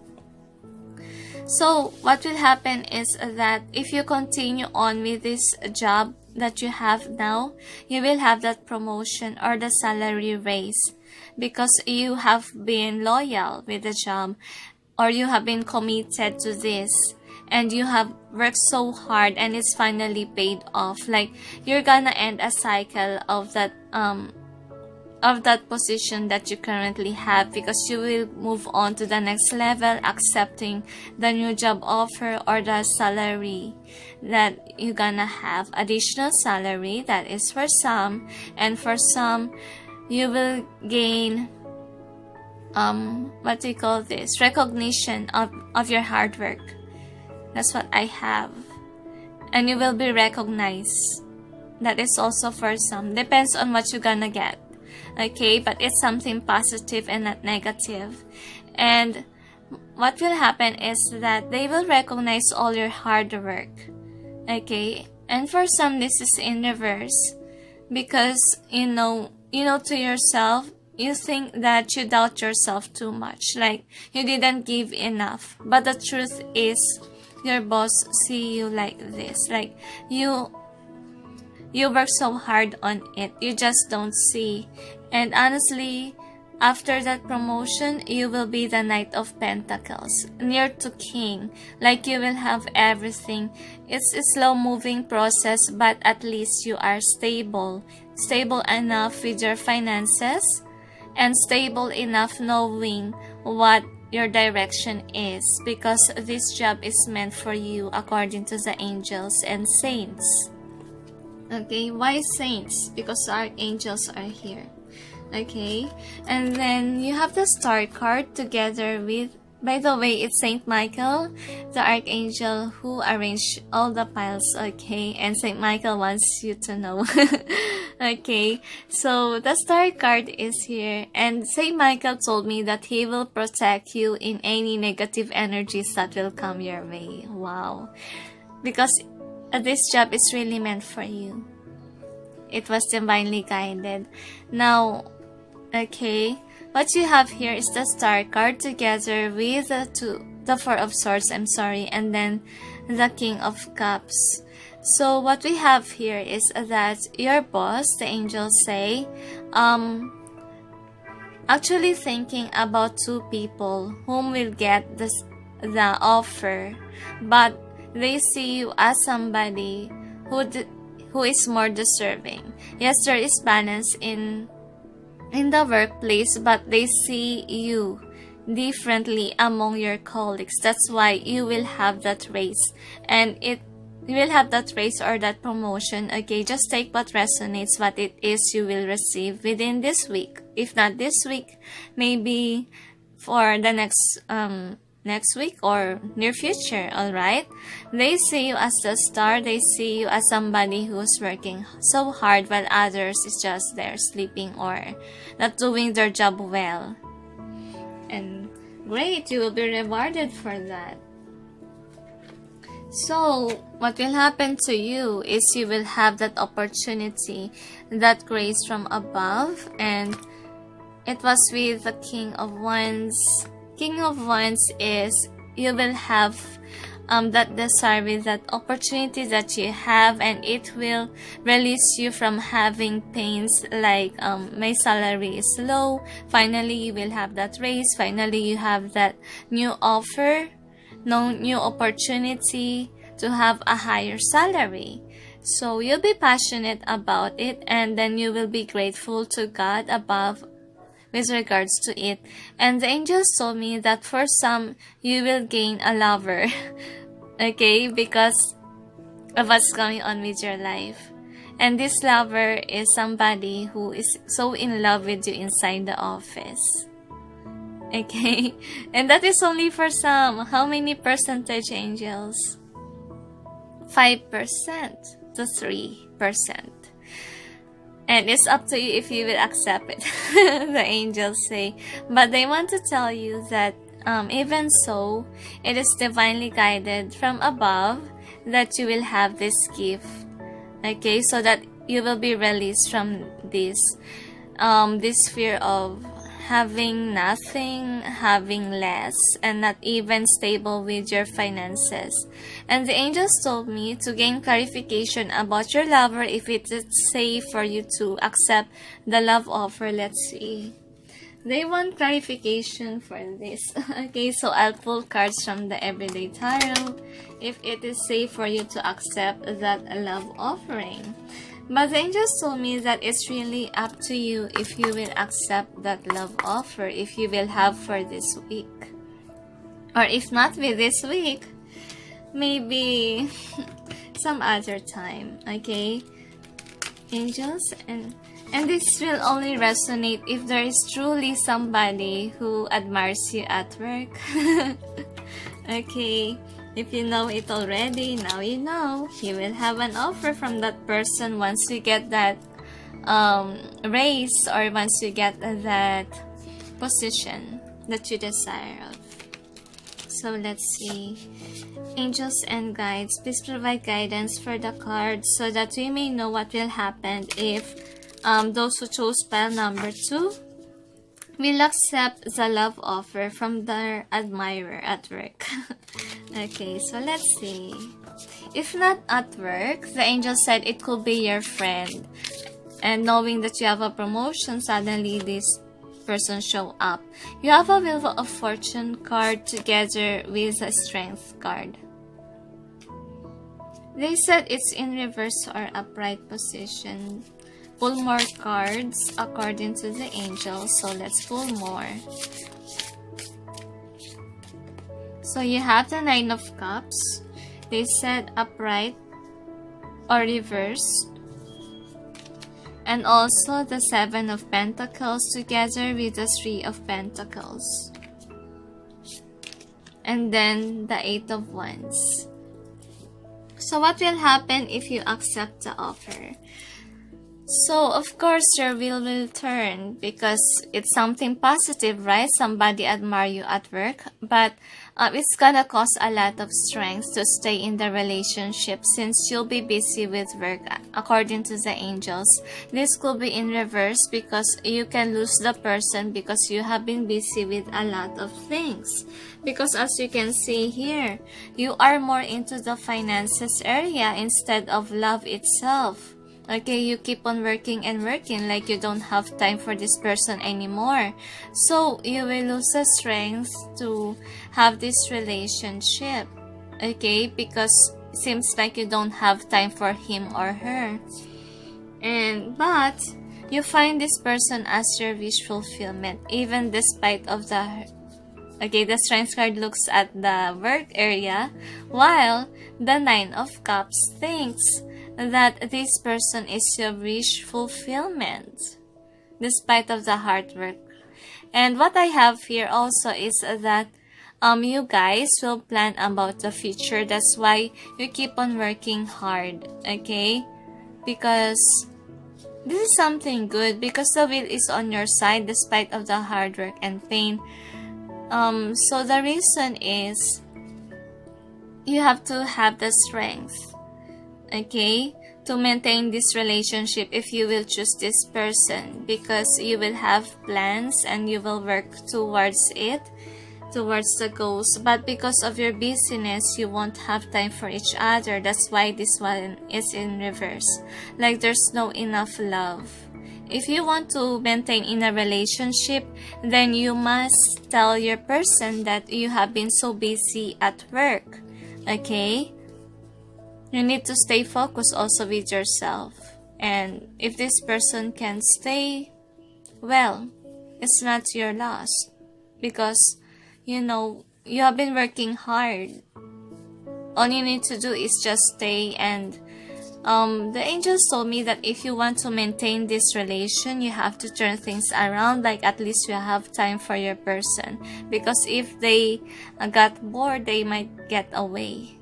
So what will happen is that if you continue on with this job that you have now, you will have that promotion or the salary raise because you have been loyal with the job or you have been committed to this and you have worked so hard and it's finally paid off. Like you're gonna end a cycle of that position that you currently have because you will move on to the next level, accepting the new job offer or the salary that you're gonna have. Additional salary, that is for some, and for some you will gain what do you call this, recognition of your hard work. That's what I have. And you will be recognized. That is also for some. Depends on what you're gonna get. Okay, but it's something positive and not negative. And what will happen is that they will recognize all your hard work. Okay, and for some this is in reverse, because you know to yourself, you think that you doubt yourself too much, like you didn't give enough. But the truth is, your boss see you like this, like you work so hard on it, you just don't see. And honestly, after that promotion, you will be the Knight of Pentacles, near to King, like you will have everything. It's a slow moving process, but at least you are stable enough with your finances, and stable enough knowing what your direction is, because this job is meant for you according to the angels and saints. Okay, why saints? Because archangels are here. Okay, and then you have the Star card together with, by the way, it's Saint Michael, the archangel who arranged all the piles. Okay, and Saint Michael wants you to know. Okay, so the Star card is here, and Saint Michael told me that he will protect you in any negative energies that will come your way. Wow, because this job is really meant for you. It was divinely guided. Now, okay, what you have here is the Star card together with the Four of Swords, and then the King of Cups. So what we have here is that your boss, the angels say, actually thinking about two people whom will get the offer, but they see you as somebody who is more deserving. Yes, there is balance in the workplace, but they see you differently among your colleagues. That's why you will have that raise, and you will have that raise or that promotion. Okay, just take what resonates, what it is you will receive within this week. If not this week, maybe for the next week or near future. All right, they see you as the star. They see you as somebody who's working so hard, while others is just there sleeping or not doing their job well. And great, you will be rewarded for that. So what will happen to you is you will have that opportunity, that grace from above, and it was with the King of Wands. King of Wands is you will have that desire with that opportunity that you have, and it will release you from having pains like my salary is low. Finally, you will have that raise. Finally, you have that new offer, no new opportunity to have a higher salary. So you'll be passionate about it, and then you will be grateful to God above with regards to it. And the angels told me that for some, you will gain a lover. Okay, because of what's going on with your life. And this lover is somebody who is so in love with you inside the office. Okay, and that is only for some. How many percentage, angels? 5% to 3%. And it's up to you if you will accept it. The angels say. But they want to tell you that even so, it is divinely guided from above that you will have this gift. Okay, so that you will be released from this fear of having nothing, having less, and not even stable with your finances. And the angels told me to gain clarification about your lover if it is safe for you to accept the love offer. Let's see. They want clarification for this. Okay, so I'll pull cards from the Everyday Tarot if it is safe for you to accept that love offering. But the angels told me that it's really up to you if you will accept that love offer, if you will have for this week. Or if not with this week, maybe some other time, okay? Angels, and this will only resonate if there is truly somebody who admires you at work. Okay, if you know it already, now you know. You will have an offer from that person once you get that raise, or once you get that position that you desire of. So let's see. Angels and guides, please provide guidance for the cards so that we may know what will happen if those who chose pile number 2 will accept the love offer from their admirer at work. Okay, so let's see. If not at work, the angel said it could be your friend. And knowing that you have a promotion, suddenly this person show up. You have a Wheel of Fortune card together with a Strength card. They said it's in reverse or upright position. Pull more cards according to the angel. So let's pull more. So you have the Nine of Cups. They said upright or reversed. And also the Seven of Pentacles together with the Three of Pentacles. And then the Eight of Wands. So what will happen if you accept the offer? So of course your wheel will turn because it's something positive, right? Somebody admire you at work, but it's gonna cost a lot of strength to stay in the relationship since you'll be busy with work according to the angels. This could be in reverse because you can lose the person because you have been busy with a lot of things. Because as you can see here, you are more into the finances area instead of love itself. Okay, you keep on working and working like you don't have time for this person anymore. So, you will lose the strength to have this relationship. Okay, because it seems like you don't have time for him or her. But, you find this person as your wish fulfillment, even despite of the... Okay, the Strength card looks at the work area, while the Nine of Cups thinks that this person is your wish fulfillment despite of the hard work. And what I have here also is that you guys will plan about the future. That's why you keep on working hard, okay? Because this is something good because the will is on your side despite of the hard work and pain. So the reason is you have to have the strength, okay, to maintain this relationship if you will choose this person, because you will have plans and you will work towards it, towards the goals, but because of your busyness you won't have time for each other. That's why this one is in reverse, like there's no enough love. If you want to maintain in a relationship, then you must tell your person that you have been so busy at work, okay? You need to stay focused also with yourself. And if this person can stay, well, it's not your loss. Because, you know, you have been working hard. All you need to do is just stay. And the angels told me that if you want to maintain this relation, you have to turn things around. Like at least you have time for your person. Because if they got bored, they might get away.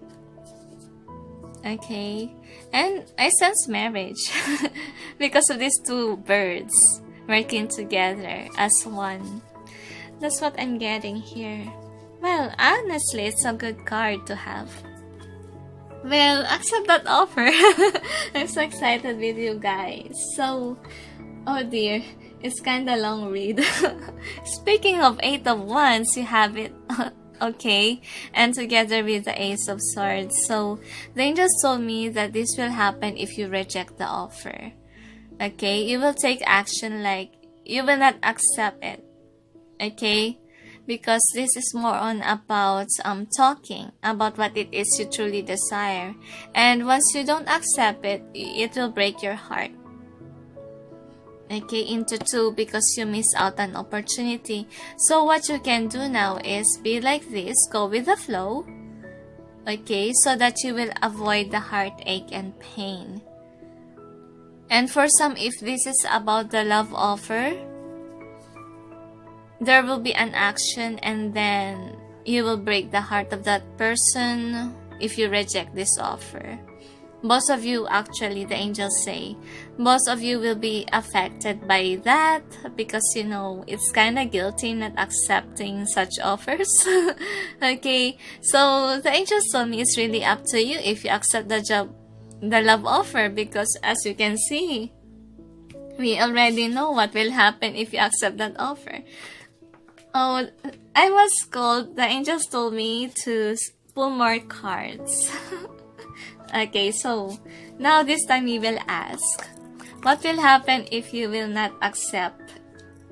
Okay, and I sense marriage because of these two birds working together as one. That's what I'm getting here. Well, honestly, it's a good card to have. Well, accept that offer. I'm so excited with you guys. So, oh dear, it's kinda long read. Speaking of Eight of Wands, you have it. Okay, and together with the Ace of Swords. So, the angels told me that this will happen if you reject the offer. Okay, you will take action like you will not accept it. Okay, because this is more on about talking about what it is you truly desire. And once you don't accept it, it will break your heart. Okay, into two because you miss out an opportunity. So what you can do now is be like this, go with the flow, okay, so that you will avoid the heartache and pain. And for some, if this is about the love offer, there will be an action and then you will break the heart of that person if you reject this offer. most of you, actually, the angels say, most of you will be affected by that because, you know, it's kind of guilty not accepting such offers. Okay, so the angels told me it's really up to you if you accept the love offer, because as you can see, we already know what will happen if you accept that offer. Oh, I was called, the angels told me to pull more cards. Okay, so now this time we will ask, what will happen if you will not accept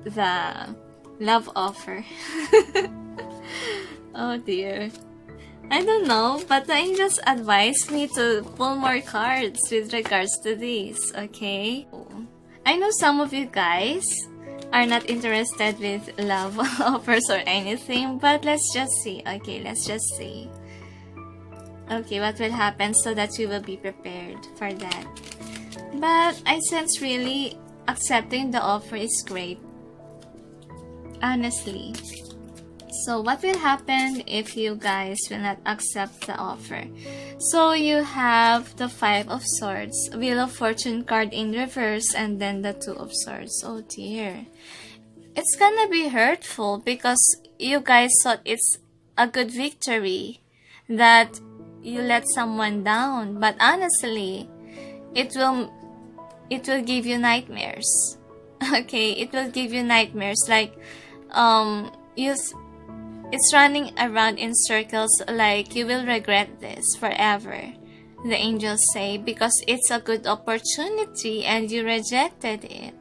the love offer? Oh dear. I don't know, but the angels advised me to pull more cards with regards to this, okay? I know some of you guys are not interested with love offers or anything, but let's just see. Okay, let's just see. Okay, what will happen so that you will be prepared for that. But I sense really accepting the offer is great. Honestly. So what will happen if you guys will not accept the offer? So you have the 5 of Swords, Wheel of Fortune card in reverse, and then the 2 of Swords. Oh dear. It's gonna be hurtful because you guys thought it's a good victory that you let someone down, but honestly, it will give you nightmares. Okay, it will give you nightmares, like it's running around in circles, like you will regret this forever, the angels say, because it's a good opportunity and you rejected it.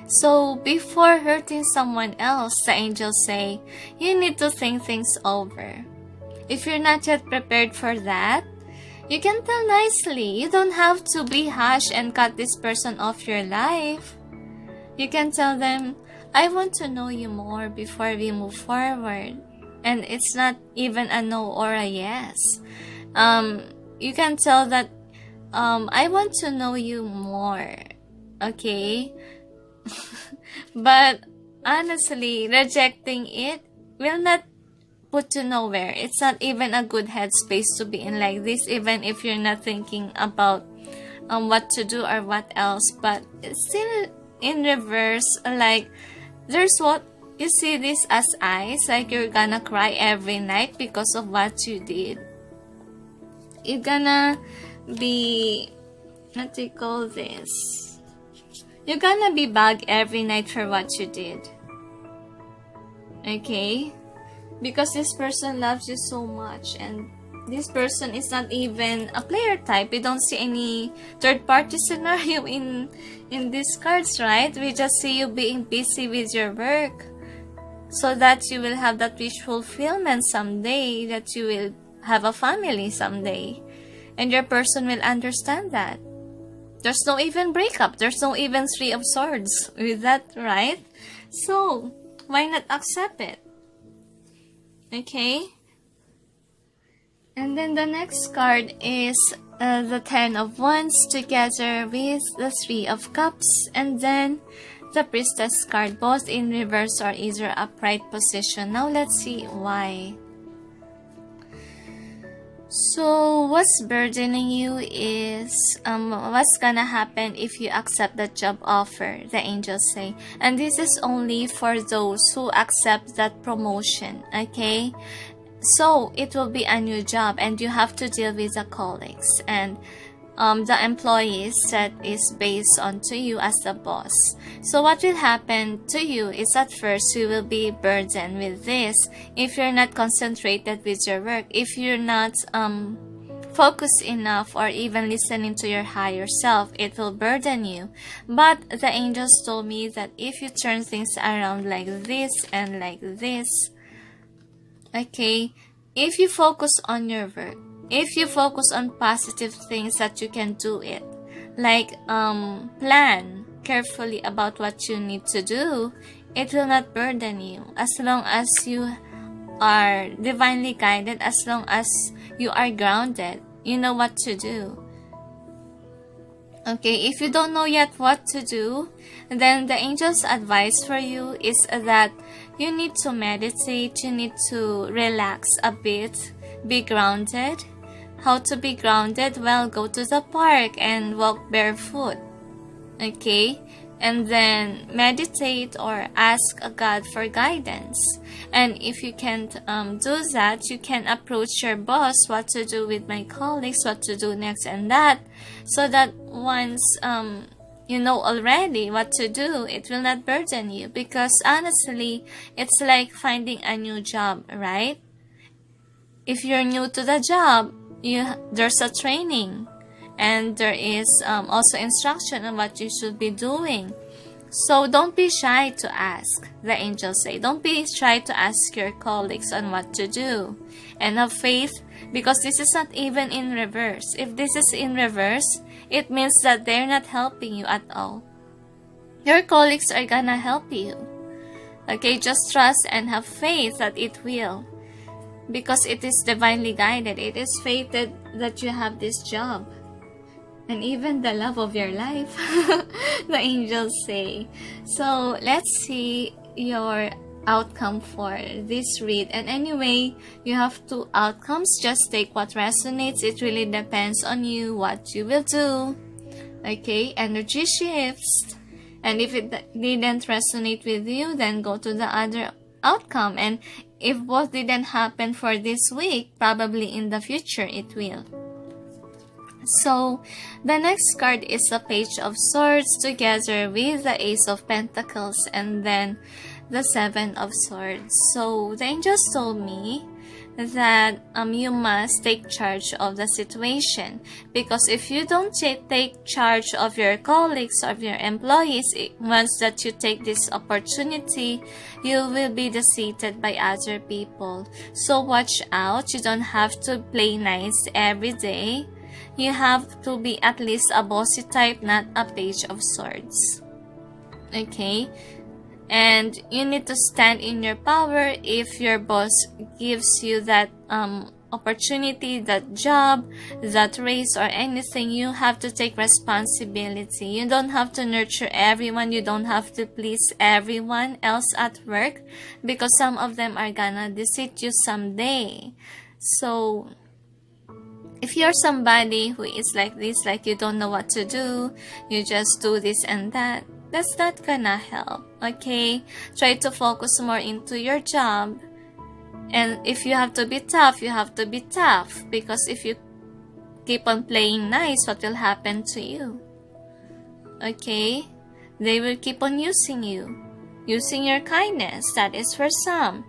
So before hurting someone else, the angels say, you need to think things over. If you're not yet prepared for that, you can tell nicely. You don't have to be harsh and cut this person off your life. You can tell them, I want to know you more before we move forward. And it's not even a no or a yes. You can tell that, I want to know you more. Okay? But honestly, rejecting it will not put you nowhere. It's not even a good headspace to be in like this, even if you're not thinking about what to do or what else. But it's still in reverse, like there's what you see this as eyes, like you're gonna cry every night because of what you did. You're gonna be, what do you call this? You're gonna be bugged every night for what you did. Okay? Because this person loves you so much, and this person is not even a player type. We don't see any third-party scenario in these cards, right? We just see you being busy with your work so that you will have that wish fulfillment someday, that you will have a family someday. And your person will understand that. There's no even breakup. There's no even 3 of Swords with that, right? So, why not accept it? Okay? And then the next card is the 10 of Wands together with the 3 of Cups. And then the Priestess card, both in reverse or either upright position. Now let's see why. So what's burdening you is what's gonna happen if you accept the job offer, the angels say. And this is only for those who accept that promotion, okay? So it will be a new job and you have to deal with the colleagues and the employees that is based on to you as the boss. So what will happen to you is at first you will be burdened with this if you're not concentrated with your work, if you're not focused enough or even listening to your higher self, it will burden you. But the angels told me that if you turn things around like this and like this, okay, if you focus on your work, if you focus on positive things that you can do it, like plan carefully about what you need to do, it will not burden you. As long as you are divinely guided, as long as you are grounded, you know what to do. Okay, if you don't know yet what to do, then the angel's advice for you is that you need to meditate, you need to relax a bit, be grounded, how to be grounded? Well, go to the park and walk barefoot. Okay? And then meditate or ask God for guidance. And if you can't do that, you can approach your boss, what to do with my colleagues, what to do next and that, so that once you know already what to do, it will not burden you. Because honestly, it's like finding a new job, right? If you're new to the job, there's a training, and there is also instruction on what you should be doing. So don't be shy to ask, the angels say. Don't be shy to ask your colleagues on what to do. And have faith, because this is not even in reverse. If this is in reverse, it means that they're not helping you at all. Your colleagues are gonna help you. Okay, just trust and have faith that it will. Because it is divinely guided. It is fated that you have this job. And even the love of your life, the angels say. So, let's see your outcome for this read. And anyway, you have 2 outcomes. Just take what resonates. It really depends on you, what you will do. Okay, energy shifts. And if it didn't resonate with you, then go to the other outcome. And if both didn't happen for this week, probably in the future it will. So, the next card is the Page of Swords together with the Ace of Pentacles and then the 7 of Swords. So, the angels told me that you must take charge of the situation. Because if you don't take charge of your colleagues, of your employees, once that you take this opportunity, you will be defeated by other people. So, watch out. You don't have to play nice every day. You have to be at least a bossy type, not a Page of Swords. Okay? And you need to stand in your power. If your boss gives you that opportunity, that job, that raise or anything, you have to take responsibility. You don't have to nurture everyone. You don't have to please everyone else at work, because some of them are gonna deceive you someday. So, if you're somebody who is like this, like you don't know what to do, you just do this and that, that's not gonna help, okay? Try to focus more into your job. And if you have to be tough, you have to be tough. Because if you keep on playing nice, what will happen to you? Okay? They will keep on using you. Using your kindness. That is for some.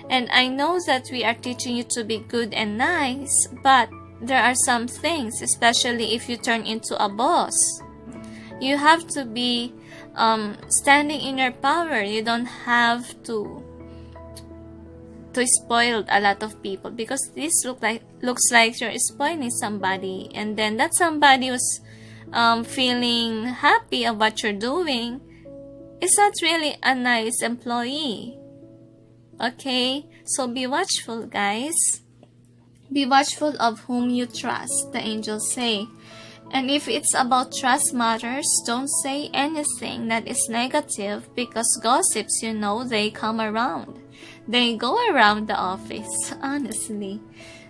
And I know that we are teaching you to be good and nice, but there are some things, especially if you turn into a boss. You have to be standing in your power. You don't have to spoil a lot of people, because this looks like you're spoiling somebody, and then that somebody was feeling happy of what you're doing. It's not really a nice employee. Okay? So be watchful, guys. Be watchful of whom you trust, the angels say. And if it's about trust matters, don't say anything that is negative, because gossips, you know, they come around. They go around the office, honestly.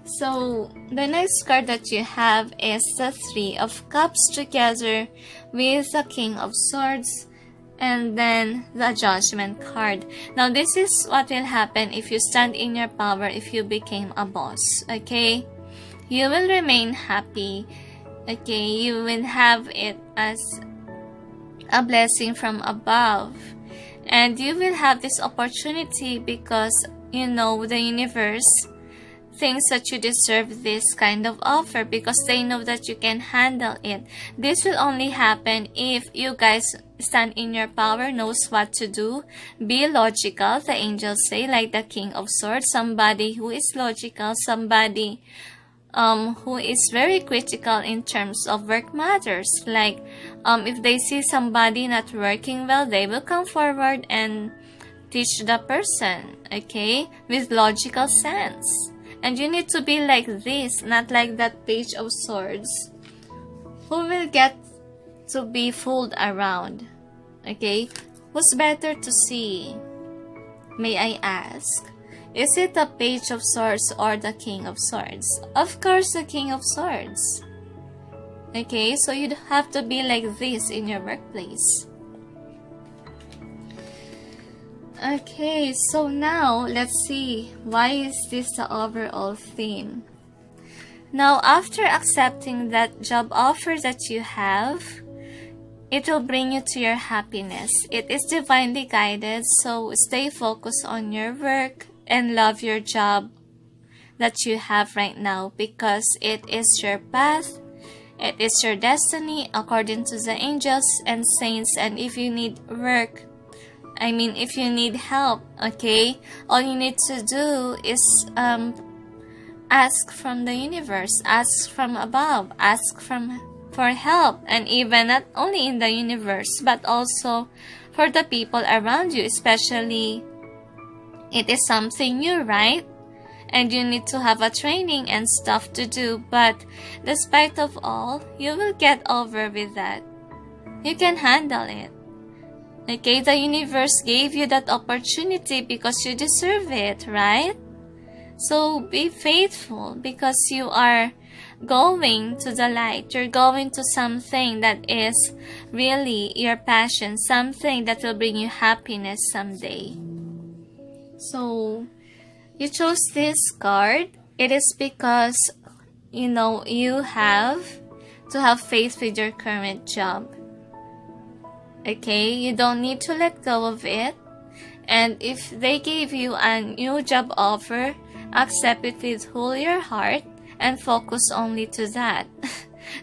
So, the next card that you have is the 3 of Cups together with the King of Swords and then the Judgment card. Now, this is what will happen if you stand in your power, if you became a boss, okay? You will remain happy, okay? You will have it as a blessing from above. And you will have this opportunity because, you know, the universe thinks that you deserve this kind of offer, because they know that you can handle it. This will only happen if you guys stand in your power, knows what to do. Be logical, the angels say, like the King of Swords. Somebody who is logical, somebody who is very critical in terms of work matters. Like, if they see somebody not working well, they will come forward and teach the person, okay, with logical sense. And you need to be like this, not like that Page of Swords, who will get to be fooled around, okay? Who's better to see, may I ask? Is it the Page of Swords or the King of Swords? Of course, the King of Swords. Okay, so you'd have to be like this in your workplace. Okay, so now let's see, why is this the overall theme? Now, after accepting that job offer that you have, it will bring you to your happiness. It is divinely guided, so stay focused on your work and love your job that you have right now, because it is your path, it is your destiny according to the angels and saints. And if you need work, if you need help, okay, all you need to do is ask from the universe, ask from above, ask for help. And even not only in the universe, but also for the people around you, especially it is something new, right? And you need to have a training and stuff to do, but despite of all, you will get over with that. You can handle it. Okay, the universe gave you that opportunity because you deserve it, right? So be faithful, because you are going to the light. You're going to something that is really your passion, something that will bring you happiness someday. So you chose this card. It is because, you have to have faith with your current job. Okay, you don't need to let go of it. And if they gave you a new job offer, accept it with whole your heart and focus only to that.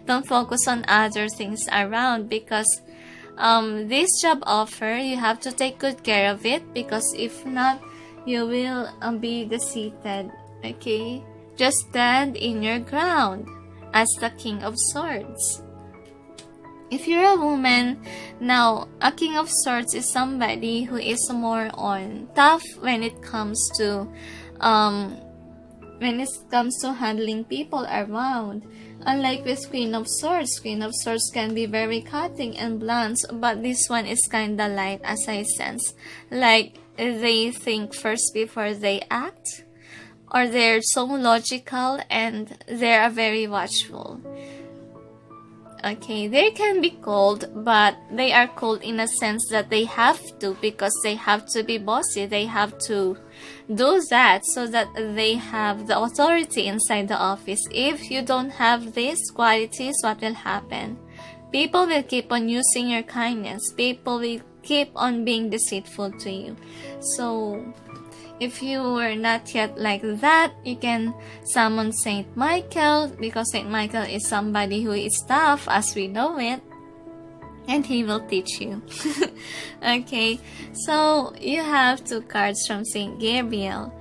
Don't focus on other things around, because this job offer, you have to take good care of it, because if not, you will be defeated. Okay, just stand in your ground as the King of Swords. If you're a woman, now a King of Swords is somebody who is more on tough when it comes to handling people around. Unlike with Queen of Swords can be very cutting and blunt, but this one is kinda light, as I sense. Like, they think first before they act, or they're so logical and they are very watchful. Okay, they can be cold, but they are cold in a sense that they have to, because they have to be bossy. They have to do that so that they have the authority inside the office. If you don't have these qualities, what will happen? People will keep on using your kindness. People will keep on being deceitful to you. So if you were not yet like that, you can summon Saint Michael, because Saint Michael is somebody who is tough as we know it, and he will teach you. Okay, so you have two cards from Saint Gabriel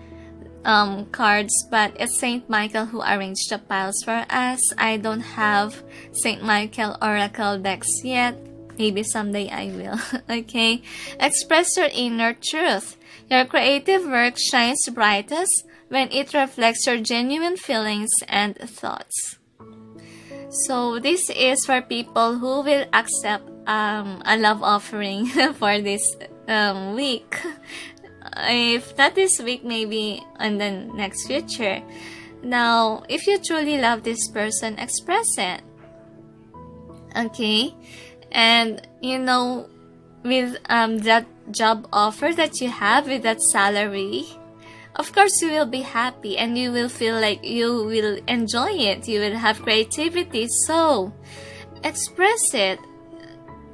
cards, but it's Saint Michael who arranged the piles for us. I don't have Saint Michael Oracle decks yet. Maybe someday I will. Okay, express your inner truth. Your creative work shines brightest when it reflects your genuine feelings and thoughts. So this is for people who will accept a love offering for this week. If not this week, maybe in the next future. Now, if you truly love this person, express it. Okay? And, with that job offer that you have, with that salary, of course you will be happy and you will feel like you will enjoy it. You will have creativity. So, express it.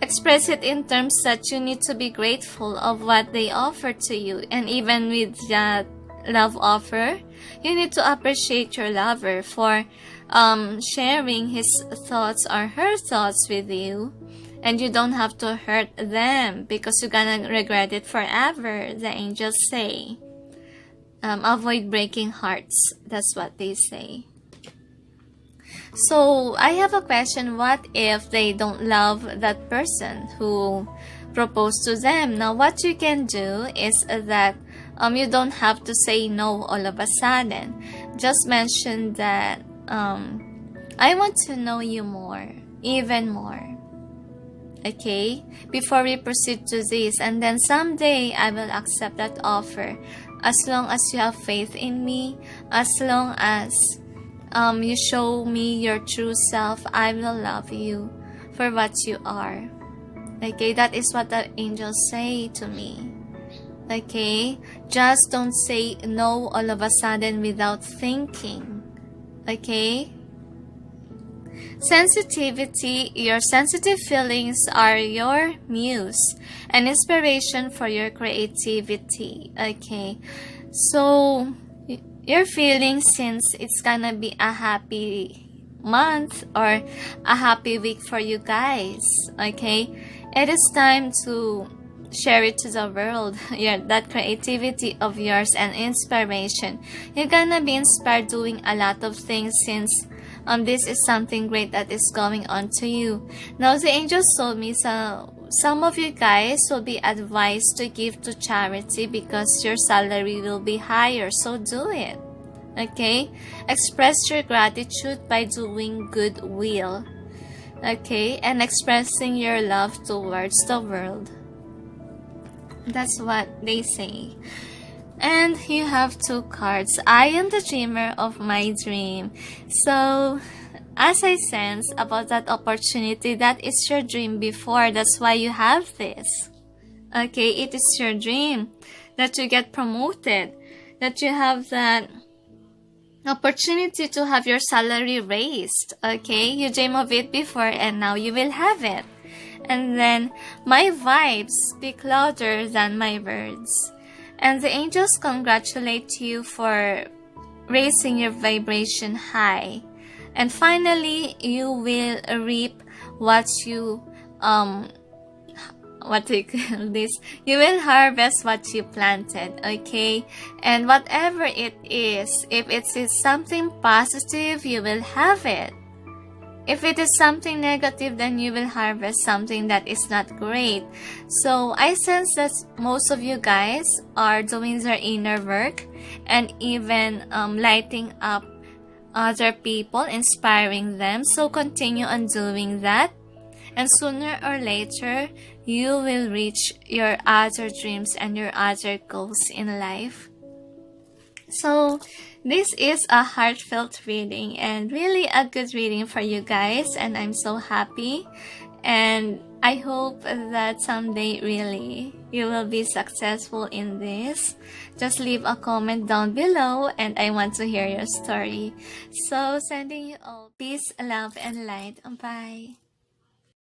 Express it in terms that you need to be grateful of what they offer to you. And even with that love offer, you need to appreciate your lover for sharing his thoughts or her thoughts with you. And you don't have to hurt them, because you're gonna regret it forever, the angels say. Avoid breaking hearts. That's what they say. So, I have a question. What if they don't love that person who proposed to them? Now, what you can do is that you don't have to say no all of a sudden. Just mention that I want to know you more, even more. okay, before we proceed to this, and then someday I will accept that offer. As long as you have faith in me, as long as you show me your true self, I will love you for what you are. Okay, that is what the angels say to me. Okay, just don't say no all of a sudden without thinking. Okay, sensitivity, your sensitive feelings are your muse and inspiration for your creativity. Okay, so your feelings, since it's gonna be a happy month or a happy week for you guys, okay, it is time to share it to the world. That creativity of yours and inspiration, you're gonna be inspired doing a lot of things, since this is something great that is going on to you. Now the angels told me, so some of you guys will be advised to give to charity because your salary will be higher, so do it. Okay, express your gratitude by doing goodwill, okay, and expressing your love towards the world. That's what they say. And you have two cards. I am the dreamer of my dream. So as I sense about that opportunity, that is your dream before. That's why you have this. Okay, it is your dream that you get promoted, that you have that opportunity to have your salary raised. Okay, you dream of it before and now you will have it. And then my vibes speak louder than my words. And the angels congratulate you for raising your vibration high. And finally, you will reap what you what do you call this? You will harvest what you planted, okay? And whatever it is, if it is something positive, you will have it. If it is something negative, then you will harvest something that is not great. So I sense that most of you guys are doing their inner work and even lighting up other people, inspiring them. So continue on doing that. And sooner or later, you will reach your other dreams and your other goals in life. So this is a heartfelt reading and really a good reading for you guys, and I'm so happy, and I hope that someday really you will be successful in this. Just leave a comment down below and I want to hear your story. So sending you all peace, love, and light. Bye.